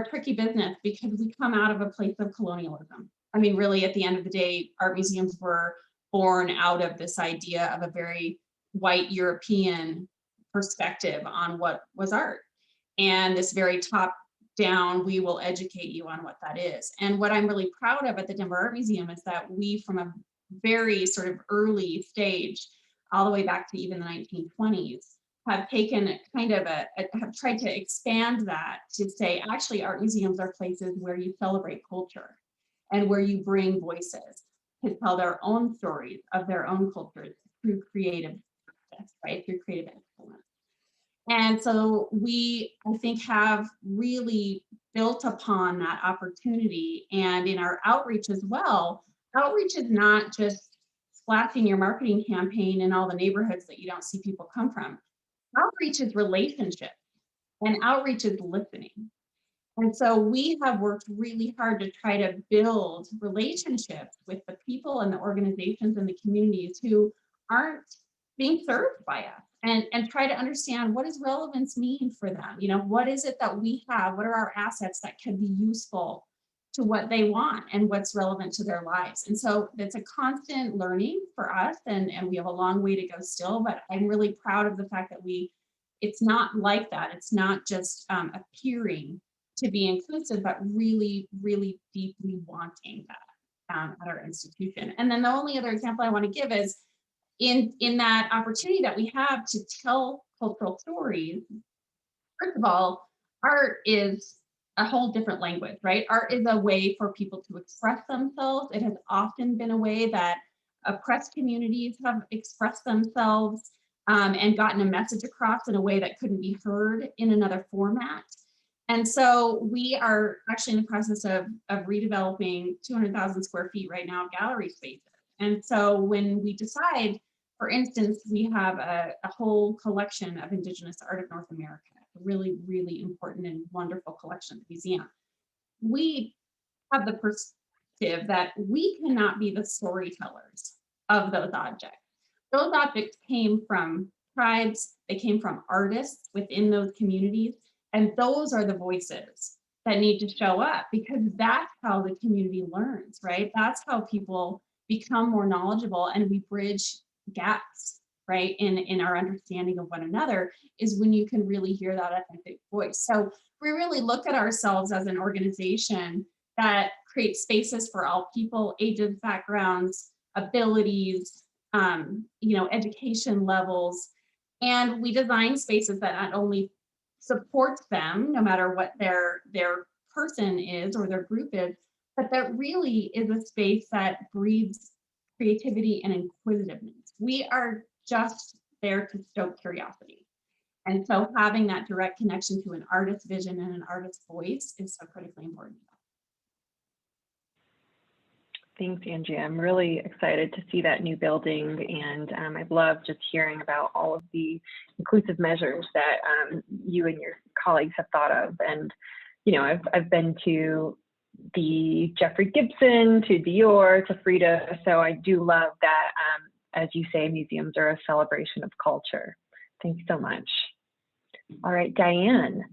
S3: tricky business because we come out of a place of colonialism. I mean, really, at the end of the day, art museums were born out of this idea of a very white European perspective on what was art, and this very top down, we will educate you on what that is. And what I'm really proud of at the Denver Art Museum is that we, from a very sort of early stage, all the way back to even the 1920s, have taken kind of have tried to expand that to say, actually, art museums are places where you celebrate culture and where you bring voices to tell their own stories of their own cultures through creative practice, right? Through creative excellence. And so we, I think, have really built upon that opportunity. And in our outreach as well, outreach is not just splashing your marketing campaign in all the neighborhoods that you don't see people come from. Outreach is relationship, and outreach is listening. And so we have worked really hard to try to build relationships with the people and the organizations and the communities who aren't being served by us, and try to understand, what does relevance mean for them? You know, what is it that we have? What are our assets that can be useful to what they want and what's relevant to their lives? And so it's a constant learning for us, and we have a long way to go still, but I'm really proud of the fact that it's not like that. It's not just appearing to be inclusive, but really, really deeply wanting that at our institution. And then the only other example I want to give is in that opportunity that we have to tell cultural stories. First of all, art is a whole different language, right? Art is a way for people to express themselves. It has often been a way that oppressed communities have expressed themselves and gotten a message across in a way that couldn't be heard in another format. And so we are actually in the process of redeveloping 200,000 square feet right now of gallery spaces. And so when we decide, for instance, we have a whole collection of Indigenous art of North America, a really, really important and wonderful collection at the museum. We have the perspective that we cannot be the storytellers of those objects. Those objects came from tribes, they came from artists within those communities, and those are the voices that need to show up, because that's how the community learns, right? That's how people become more knowledgeable, and we bridge gaps, right, in our understanding of one another, is when you can really hear that authentic voice. So we really look at ourselves as an organization that creates spaces for all people, ages, backgrounds, abilities, you know, education levels, and we design spaces that not only supports them, no matter what their person is or their group is, but that really is a space that breeds creativity and inquisitiveness. We are just there to stoke curiosity. And so having that direct connection to an artist's vision and an artist's voice is so critically important.
S2: Thanks, Andrea. I'm really excited to see that new building, and I've loved just hearing about all of the inclusive measures that you and your colleagues have thought of. And, you know, I've been to the Jeffrey Gibson, to Dior, to Frida, so I do love that, as you say, museums are a celebration of culture. Thanks so much. All right, Diane.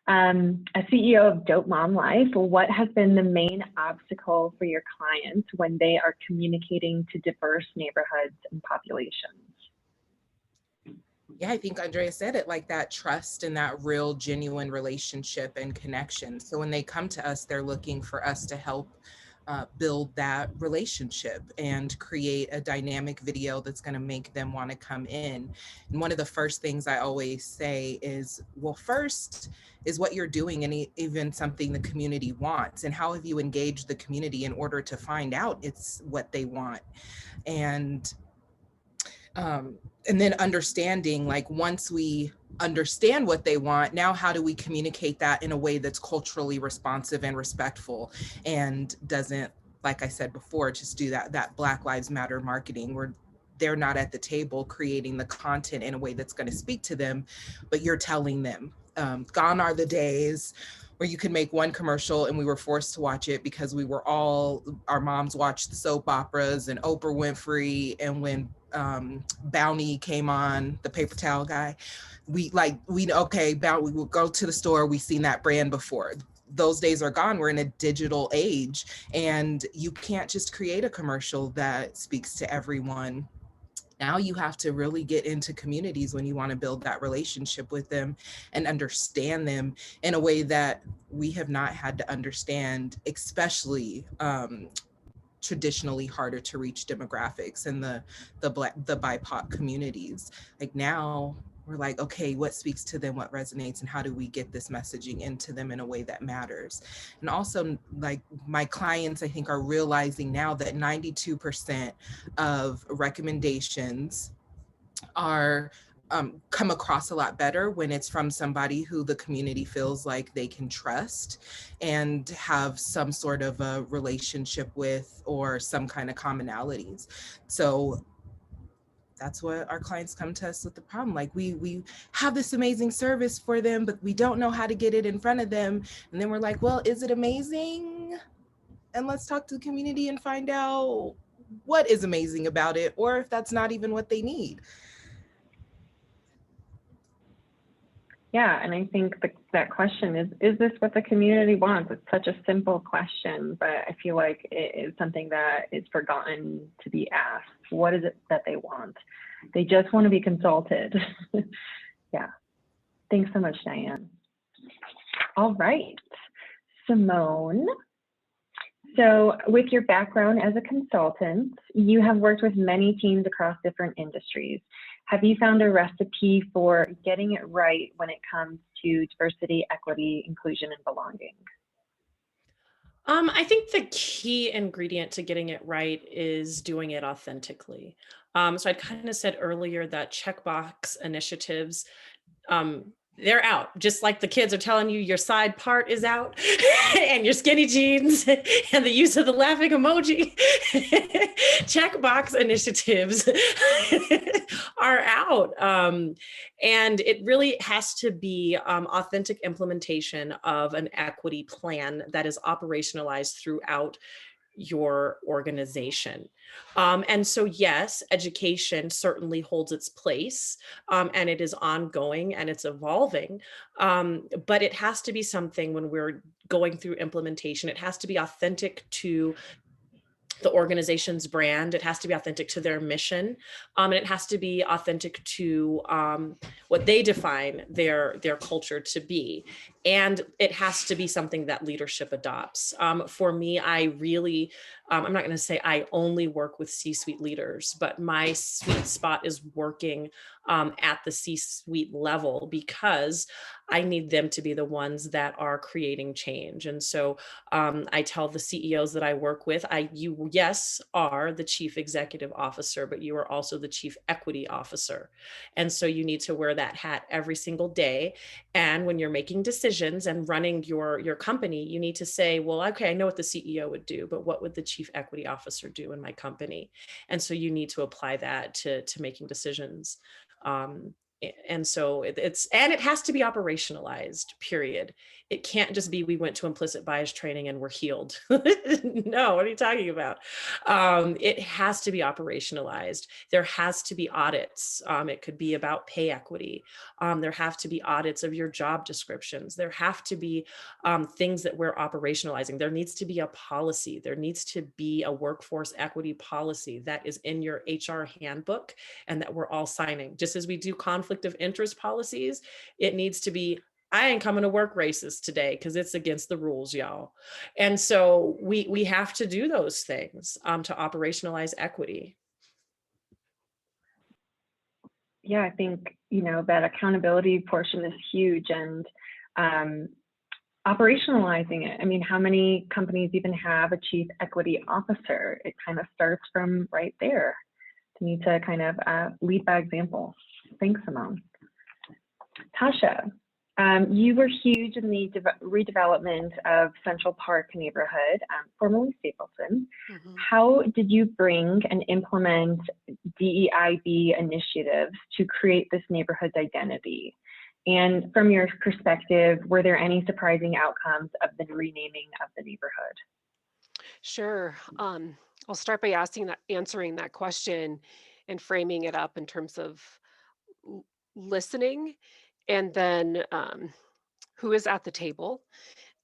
S2: As CEO of Dope Mom Life, what has been the main obstacle for your clients when they are communicating to diverse neighborhoods and populations?
S4: Yeah, I think Andrea said it, like that trust and that real genuine relationship and connection. So when they come to us, they're looking for us to help build that relationship and create a dynamic video that's going to make them want to come in. And one of the first things I always say is, well, first is what you're doing and even something the community wants, and how have you engaged the community in order to find out it's what they want. And then understanding, like, once we understand what they want, now how do we communicate that in a way that's culturally responsive and respectful, and doesn't, like I said before, just do that Black Lives Matter marketing where they're not at the table creating the content in a way that's going to speak to them, but you're telling them. Gone are the days where you could make one commercial and we were forced to watch it because our moms watched the soap operas and Oprah Winfrey, and when Bounty came on, the paper towel guy, we will go to the store, we've seen that brand before. Those days are gone. We're in a digital age, and you can't just create a commercial that speaks to everyone. Now you have to really get into communities when you want to build that relationship with them and understand them in a way that we have not had to understand, especially traditionally harder to reach demographics and the BIPOC communities. Like, now we're like, okay, what speaks to them, what resonates, and how do we get this messaging into them in a way that matters? And also, like, my clients, I think, are realizing now that 92% of recommendations are come across a lot better when it's from somebody who the community feels like they can trust and have some sort of a relationship with, or some kind of commonalities. So that's what our clients come to us with the problem. Like, we have this amazing service for them, but we don't know how to get it in front of them. And then we're like, well, is it amazing? And let's talk to the community and find out what is amazing about it, or if that's not even what they need.
S2: Yeah, and I think that question is this what the community wants? It's such a simple question, but I feel like it is something that is forgotten to be asked. What is it that they want? They just want to be consulted. Yeah. Thanks so much, Diane. All right, Simone. So with your background as a consultant, you have worked with many teams across different industries. Have you found a recipe for getting it right when it comes to diversity, equity, inclusion, and belonging?
S5: I think the key ingredient to getting it right is doing it authentically. So I kind of said earlier that checkbox initiatives, they're out. Just like the kids are telling you your side part is out and your skinny jeans and the use of the laughing emoji. Checkbox initiatives are out. And it really has to be authentic implementation of an equity plan that is operationalized throughout your organization. And so, yes, education certainly holds its place, and it is ongoing and it's evolving. But it has to be something, when we're going through implementation, it has to be authentic to the organization's brand. It has to be authentic to their mission, and it has to be authentic to what they define their culture to be. And it has to be something that leadership adopts. For me, I really, I'm not going to say I only work with C-suite leaders, but my sweet spot is working at the C-suite level, because I need them to be the ones that are creating change. And so I tell the CEOs that I work with, you, yes, are the chief executive officer, but you are also the chief equity officer. And so you need to wear that hat every single day. And when you're making decisions and running your company, you need to say, well, okay, I know what the CEO would do, but what would the chief equity officer do in my company? And so you need to apply that to making decisions. And so it has to be operationalized, period. It can't just be, we went to implicit bias training and we're healed. No, what are you talking about? It has to be operationalized. There has to be audits. It could be about pay equity. There have to be audits of your job descriptions. There have to be things that we're operationalizing. There needs to be a policy. There needs to be a workforce equity policy that is in your HR handbook and that we're all signing. Just as we do conflict of interest policies, it needs to be I ain't coming to work racist today because it's against the rules, y'all. And so we have to do those things to operationalize equity.
S2: Yeah, I think, you know, that accountability portion is huge, and operationalizing it. I mean, how many companies even have a chief equity officer? It kind of starts from right there. You need to kind of lead by example. Thanks, Simone. Tasha, you were huge in the redevelopment of Central Park neighborhood, formerly Stapleton.
S6: Mhm.
S2: How did you bring and implement DEIB initiatives to create this neighborhood's identity? And from your perspective, were there any surprising outcomes of the renaming of the neighborhood?
S6: Sure. I'll start by answering that question and framing it up in terms of listening, and then who is at the table,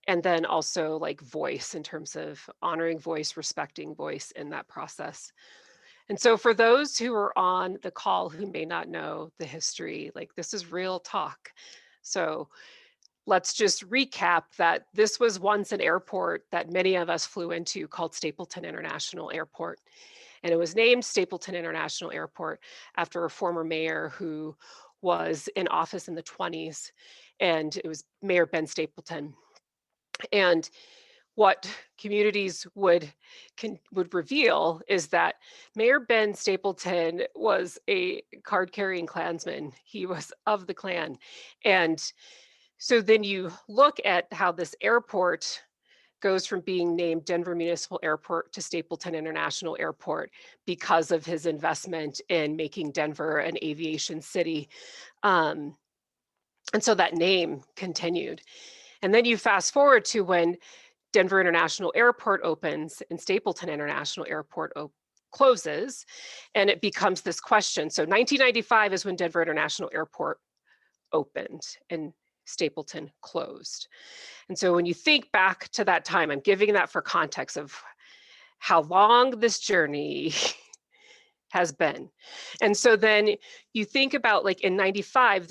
S6: and then also like voice in terms of honoring voice, respecting voice in that process. And so for those who are on the call who may not know the history, like this is real talk. So let's just recap that this was once an airport that many of us flew into called Stapleton International Airport. And it was named Stapleton International Airport after a former mayor who was in office in the 20s. And it was Mayor Ben Stapleton. And what communities would reveal is that Mayor Ben Stapleton was a card-carrying Klansman. He was of the Klan. And so then you look at how this airport goes from being named Denver Municipal Airport to Stapleton International Airport because of his investment in making Denver an aviation city. And so that name continued. And then you fast forward to when Denver International Airport opens and Stapleton International Airport closes, and it becomes this question. So 1995 is when Denver International Airport opened and Stapleton closed. And so when you think back to that time, I'm giving that for context of how long this journey has been. And so then you think about, like, in 95,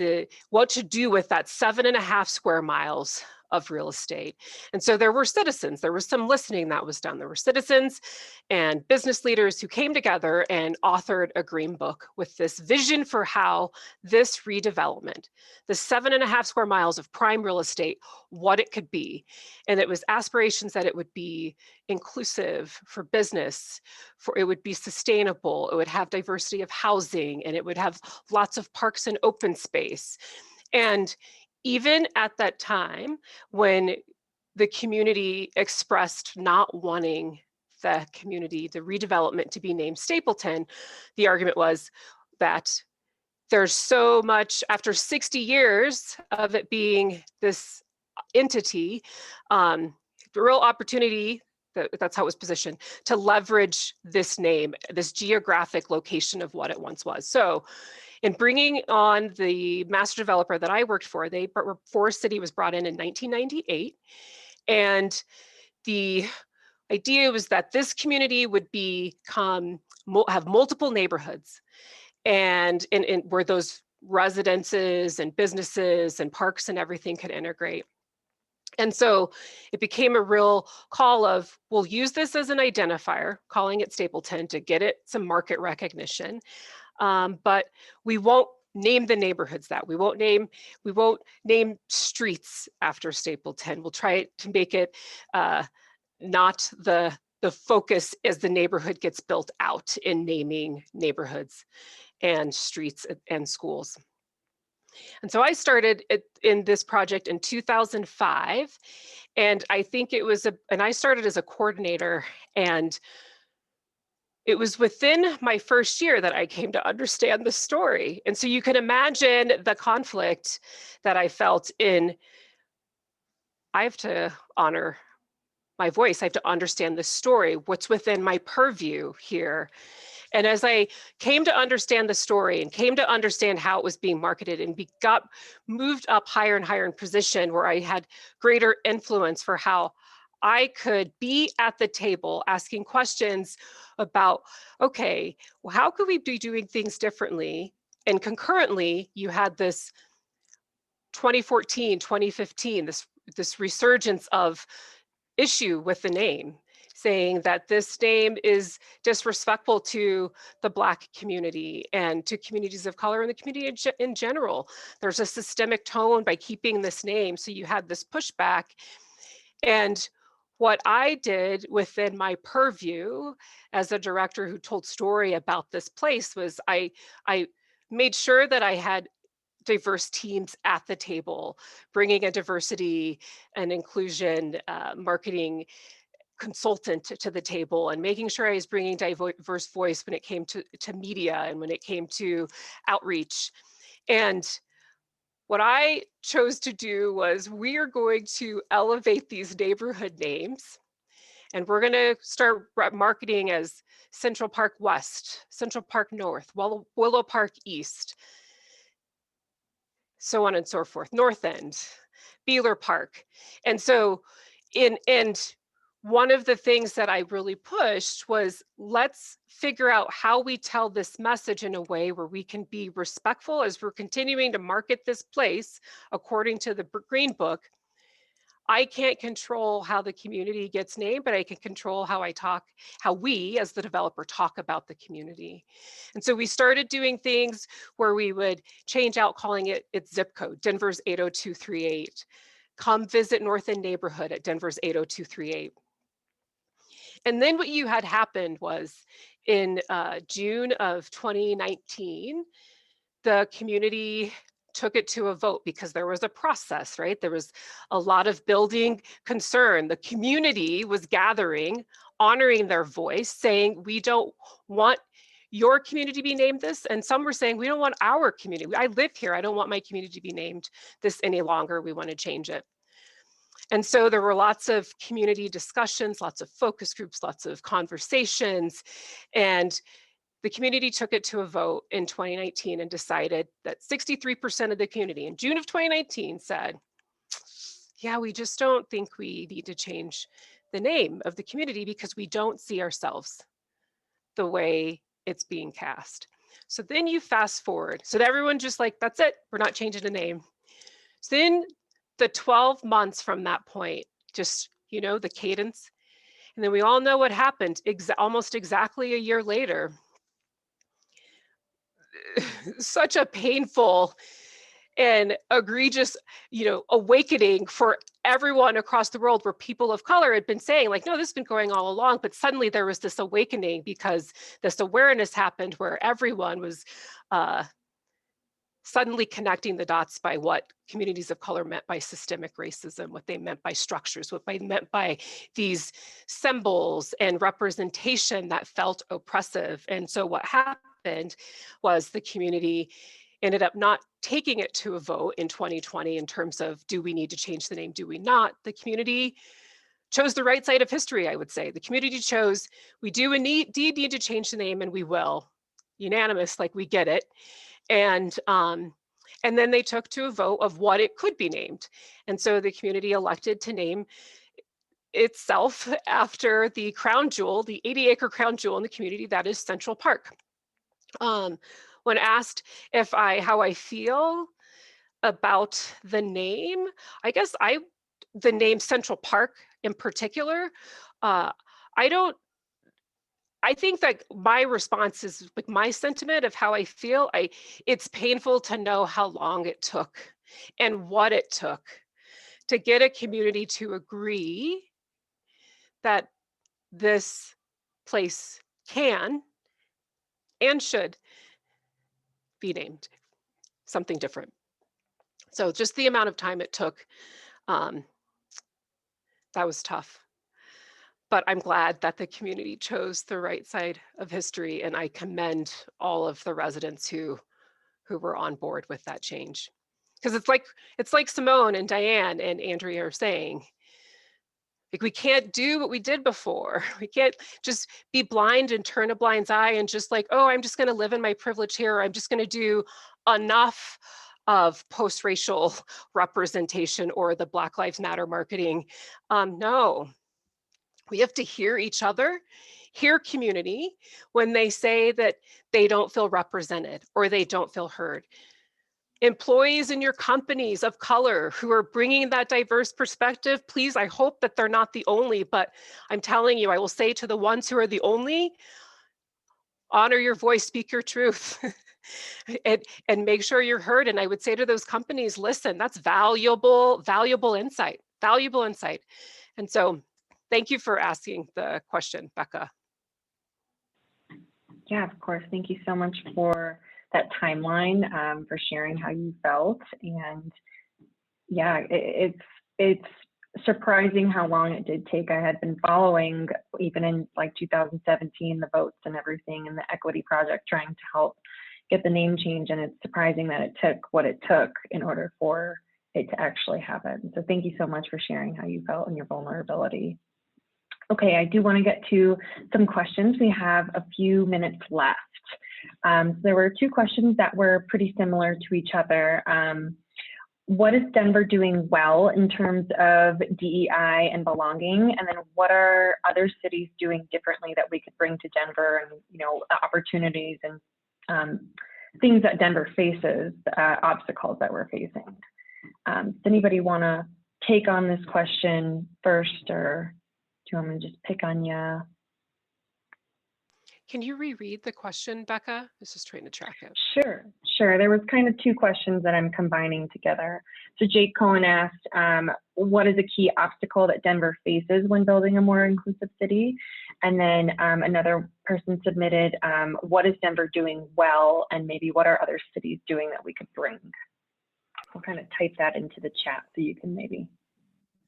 S6: what to do with that 7.5 square miles of real estate. And so there were citizens, there was some listening that was done. There were citizens and business leaders who came together and authored a green book with this vision for how this redevelopment, the 7.5 square miles of prime real estate, what it could be. And it was aspirations that it would be inclusive for business, for it would be sustainable, it would have diversity of housing, and it would have lots of parks and open space. And even at that time, when the community expressed not wanting the redevelopment to be named Stapleton, the argument was that there's so much, after 60 years of it being this entity, the real opportunity, that's how it was positioned, to leverage this name, this geographic location of what it once was. So in bringing on the master developer that I worked for, Forest City was brought in 1998. And the idea was that this community would have multiple neighborhoods, and where those residences and businesses and parks and everything could integrate. And so it became a real call of, we'll use this as an identifier, calling it Stapleton to get it some market recognition. But we won't name the neighborhoods that. We won't name streets after Stapleton. We'll try to make it not the focus as the neighborhood gets built out in naming neighborhoods and streets and schools. And so I started in this project in 2005, and I think and I started as a coordinator, and it was within my first year that I came to understand the story. And so you can imagine the conflict that I felt I have to honor my voice. I have to understand the story, what's within my purview here. And as I came to understand the story and came to understand how it was being marketed and got moved up higher and higher in position, where I had greater influence for how I could be at the table asking questions about, okay, well, how could we be doing things differently? And concurrently, you had this 2014, 2015, this resurgence of issue with the name, saying that this name is disrespectful to the Black community and to communities of color and the community in general. There's a systemic tone by keeping this name. So you had this pushback. And what I did within my purview as a director who told story about this place was I made sure that I had diverse teams at the table, bringing a diversity and inclusion marketing consultant to the table, and making sure I was bringing diverse voice when it came to media and when it came to outreach. And what I chose to do was, we are going to elevate these neighborhood names, and we're going to start marketing as Central Park West, Central Park North, Willow Park East, so on and so forth, North End, Beeler Park. And so one of the things that I really pushed was, let's figure out how we tell this message in a way where we can be respectful as we're continuing to market this place according to the Green Book. I can't control how the community gets named, but I can control how we as the developer talk about the community. And so we started doing things where we would change out calling it its zip code, Denver's 80238. Come visit North End neighborhood at Denver's 80238. And then what you had happened was, in June of 2019, the community took it to a vote because there was a process, right? There was a lot of building concern. The community was gathering, honoring their voice, saying, we don't want your community to be named this. And some were saying, we don't want our community. I live here. I don't want my community to be named this any longer. We want to change it. And so there were lots of community discussions, lots of focus groups, lots of conversations, and the community took it to a vote in 2019 and decided that 63% of the community in June of 2019 said, yeah, we just don't think we need to change the name of the community because we don't see ourselves the way it's being cast. So then you fast forward. So that everyone just like, that's it, we're not changing the name. So then the 12 months from that point, just, the cadence. And then we all know what happened almost exactly a year later. Such a painful and egregious, awakening for everyone across the world, where people of color had been saying, like, no, this has been going all along, but suddenly there was this awakening because this awareness happened where everyone was suddenly connecting the dots by what communities of color meant by systemic racism, what they meant by structures, what they meant by these symbols and representation that felt oppressive. And so what happened was the community ended up not taking it to a vote in 2020 in terms of, do we need to change the name, do we not? The community chose the right side of history, I would say. The community chose, we do indeed need to change the name, and we will. Unanimous, like, we get it. And then they took to a vote of what it could be named. And so the community elected to name itself after the crown jewel, the 80-acre crown jewel in the community, that is Central Park. When asked how I feel about the name, I guess the name Central Park in particular, I think that my response is, like, my sentiment of how I feel, it's painful to know how long it took and what it took to get a community to agree that this place can and should be named something different. So just the amount of time it took, that was tough. But I'm glad that the community chose the right side of history, and I commend all of the residents who were on board with that change. Because it's like Simone and Diane and Andrea are saying, like, we can't do what we did before. We can't just be blind and turn a blind eye and just like, oh, I'm just going to live in my privilege here. I'm just going to do enough of post-racial representation or the Black Lives Matter marketing. No. We have to hear each other, hear community when they say that they don't feel represented or they don't feel heard. employees in your companies of color who are bringing that diverse perspective, please, I hope that they're not the only, but I'm telling you, I will say to the ones who are the only, honor your voice, speak your truth, and make sure you're heard. And I would say to those companies, listen, that's valuable insight, valuable insight. And so thank you for asking the question, Becca.
S2: Yeah, of course. Thank you so much for that timeline, for sharing how you felt. And yeah, it's surprising how long it did take. I had been following, even in like 2017, the votes and everything, and the equity project, trying to help get the name change. And it's surprising that it took what it took in order for it to actually happen. So thank you so much for sharing how you felt and your vulnerability. Okay, I do want to get to some questions. We have a few minutes left. There were two questions that were pretty similar to each other. What is Denver doing well in terms of DEI and belonging? And then what are other cities doing differently that we could bring to Denver, and, you know, opportunities and things that Denver faces, obstacles that we're facing? Does anybody want to take on this question first, or do you want me to just pick on you?
S6: Can you reread the question, Becca? I was just trying to track it.
S2: Sure. There was kind of two questions that I'm combining together. So Jake Cohen asked, what is a key obstacle that Denver faces when building a more inclusive city? And then another person submitted, what is Denver doing well, and maybe what are other cities doing that we could bring? I'll kind of type that into the chat so you can maybe.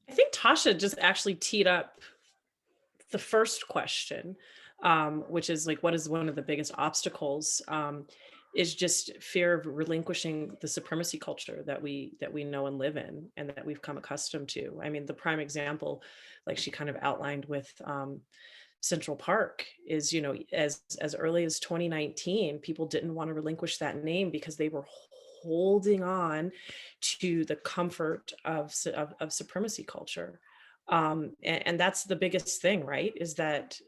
S5: I think Tasha just actually teed up the first question, which is like, what is one of the biggest obstacles? Is just fear of relinquishing the supremacy culture that we know and live in, and that we've come accustomed to. I mean, the prime example, like she kind of outlined with Central Park, is, you know, as early as 2019, people didn't want to relinquish that name because they were holding on to the comfort of supremacy culture. And that's the biggest thing, right? Is that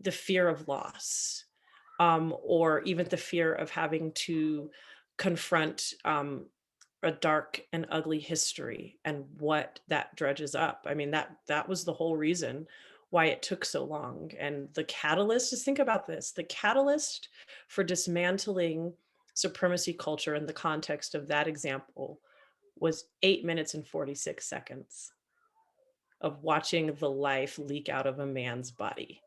S5: the fear of loss, or even the fear of having to confront a dark and ugly history and what that dredges up. I mean, that was the whole reason why it took so long. And the catalyst, just think about this, the catalyst for dismantling supremacy culture in the context of that example was 8 minutes and 46 seconds of watching the life leak out of a man's body.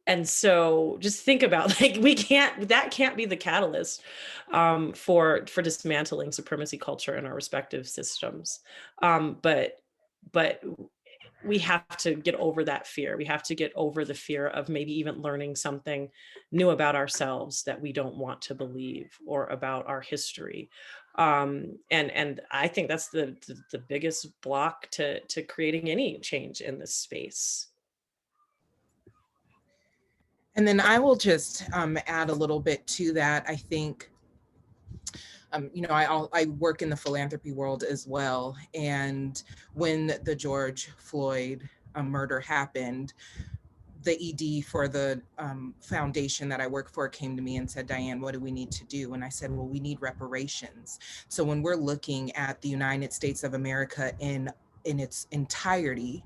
S5: And so just think about, like, that can't be the catalyst for dismantling supremacy culture in our respective systems. But we have to get over that fear. We have to get over the fear of maybe even learning something new about ourselves that we don't want to believe, or about our history. And I think that's the biggest block to creating any change in this space.
S4: And then I will just add a little bit to that. I think, you know, I work in the philanthropy world as well. And when the George Floyd murder happened, the ED for the foundation that I work for came to me and said, Diane, what do we need to do? And I said, well, we need reparations. So when we're looking at the United States of America in its entirety,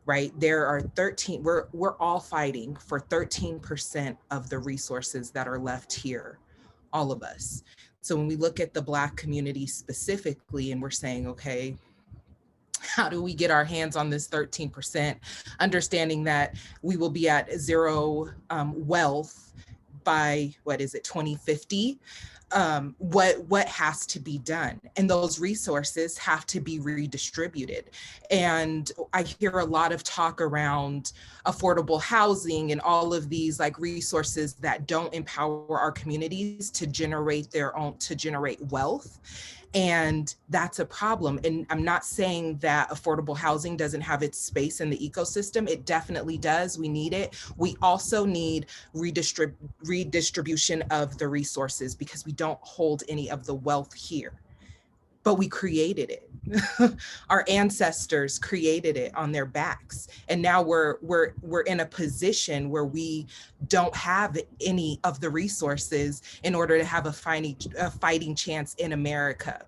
S4: right, there are 13, we're all fighting for 13% of the resources that are left here, all of us. So when we look at the Black community specifically, and we're saying, okay, how do we get our hands on this 13%, understanding that we will be at zero wealth by, 2050? What has to be done? And those resources have to be redistributed. And I hear a lot of talk around affordable housing and all of these like resources that don't empower our communities to generate wealth. And that's a problem. And I'm not saying that affordable housing doesn't have its space in the ecosystem. It definitely does. We need it. We also need redistribution of the resources, because we don't hold any of the wealth here, but we created it. Our ancestors created it on their backs, and now we're in a position where we don't have any of the resources in order to have a fighting chance in America.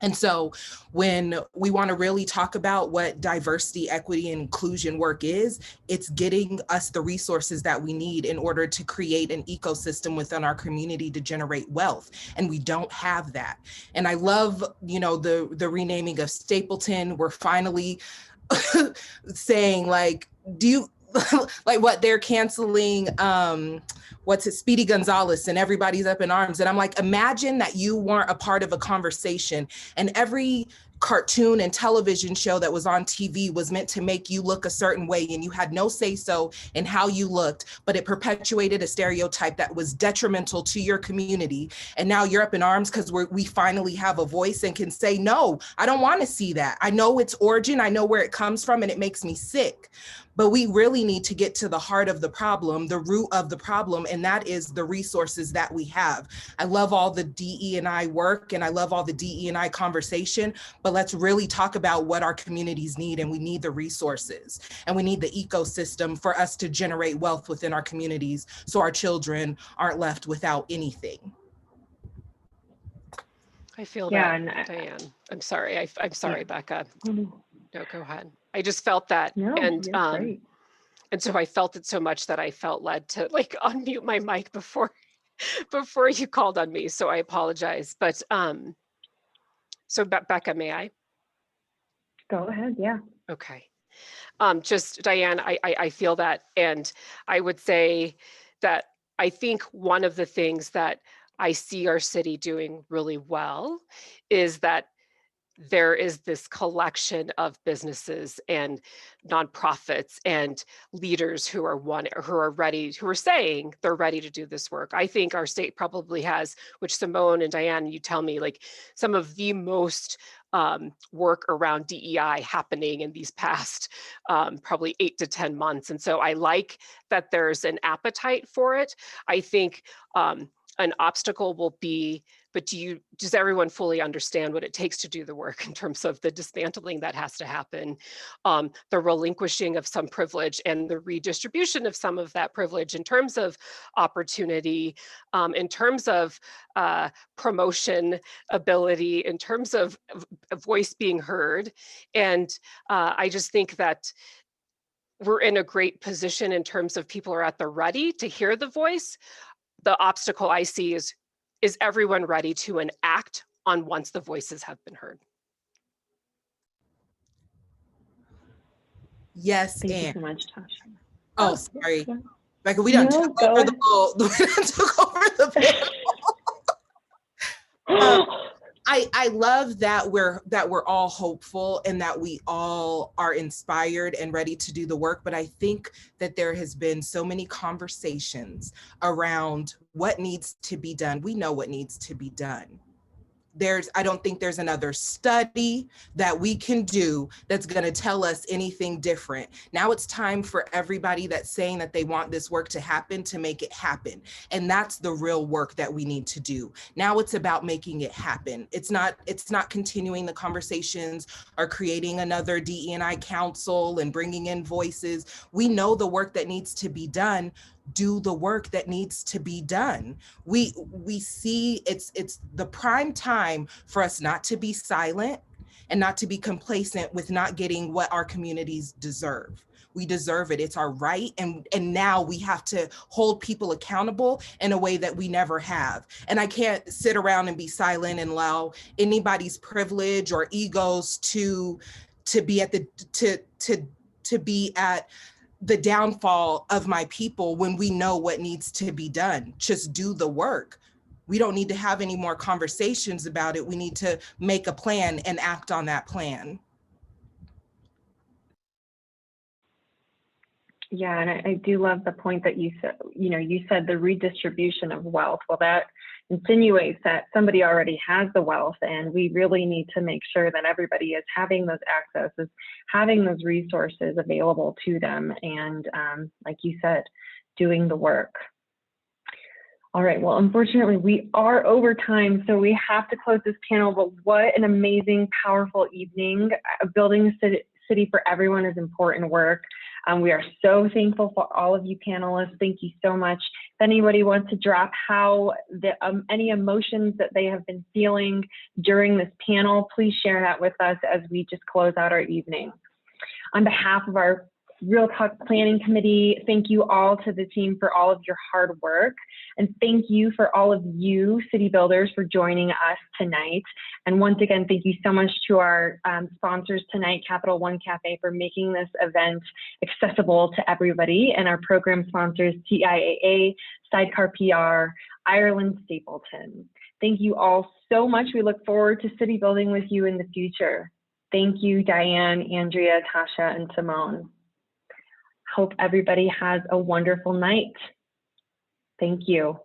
S4: And so when we want to really talk about what diversity, equity, and inclusion work is, it's getting us the resources that we need in order to create an ecosystem within our community to generate wealth. And we don't have that. And I love, the renaming of Stapleton. We're finally saying, like, do you, like, what they're canceling, Speedy Gonzalez, and everybody's up in arms. And I'm like, imagine that you weren't a part of a conversation and every cartoon and television show that was on TV was meant to make you look a certain way, and you had no say-so in how you looked, but it perpetuated a stereotype that was detrimental to your community. And now you're up in arms because we finally have a voice and can say, no, I don't want to see that. I know its origin, I know where it comes from, and it makes me sick. But we really need to get to the heart of the problem, the root of the problem, and that is the resources that we have. I love all the DE&I work, and I love all the DE&I conversation, but let's really talk about what our communities need, and we need the resources, and we need the ecosystem for us to generate wealth within our communities so our children aren't left without anything.
S6: I feel that, Diane. I'm sorry. I'm sorry, Becca. No, go ahead. I just felt that.
S2: No,
S6: and so I felt it so much that I felt led to like unmute my mic before you called on me. So I apologize. But so Becca, may I?
S2: Go ahead. Yeah.
S6: Okay. Just Diane, I feel that. And I would say that I think one of the things that I see our city doing really well is that there is this collection of businesses and nonprofits and leaders who are saying they're ready to do this work. I think our state probably has, which Simone and Diane, you tell me, like some of the most work around DEI happening in these past probably 8 to 10 months. And so I like that there's an appetite for it. I think an obstacle will be, but does everyone fully understand what it takes to do the work in terms of the dismantling that has to happen, the relinquishing of some privilege and the redistribution of some of that privilege in terms of opportunity, in terms of promotion ability, in terms of a voice being heard. And I just think that we're in a great position in terms of people are at the ready to hear the voice. The obstacle I see is everyone ready to enact on once the voices have been heard?
S4: Yes,
S2: Thank you so much, Tasha.
S4: Oh, sorry. Like we done took over the bowl. We done took over the panel. I love that we're all hopeful and that we all are inspired and ready to do the work. But I think that there has been so many conversations around what needs to be done. We know what needs to be done. I don't think there's another study that we can do that's going to tell us anything different. Now it's time for everybody that's saying that they want this work to happen to make it happen. And that's the real work that we need to do. Now it's about making it happen. It's not continuing the conversations or creating another DE&I council and bringing in voices. We know the work that needs to be done. Do the work that needs to be done. We see it's the prime time for us not to be silent and not to be complacent with not getting what our communities deserve. We deserve it. It's our right. And now we have to hold people accountable in a way that we never have. And I can't sit around and be silent and allow anybody's privilege or egos to be at the downfall of my people when we know what needs to be done. Just do the work. We don't need to have any more conversations about it. We need to make a plan and act on that plan.
S2: Yeah, and I do love the point that you said, you said the redistribution of wealth. Well, that insinuates that somebody already has the wealth, and we really need to make sure that everybody is having those accesses, having those resources available to them, and like you said, doing the work. All right, well, unfortunately, we are over time, so we have to close this panel, but what an amazing, powerful evening. Building a city for everyone is important work. We are so thankful for all of you panelists. Thank you so much. If anybody wants to drop any emotions that they have been feeling during this panel, please share that with us as we just close out our evening. On behalf of our Real Talk Planning Committee, thank you all to the team for all of your hard work. And thank you for all of you city builders for joining us tonight. And once again, thank you so much to our sponsors tonight, Capital One Cafe, for making this event accessible to everybody, and our program sponsors, TIAA, Sidecar PR, Ireland Stapleton. Thank you all so much. We look forward to city building with you in the future. Thank you, Diane, Andrea, Tasha, and Simone. Hope everybody has a wonderful night. Thank you.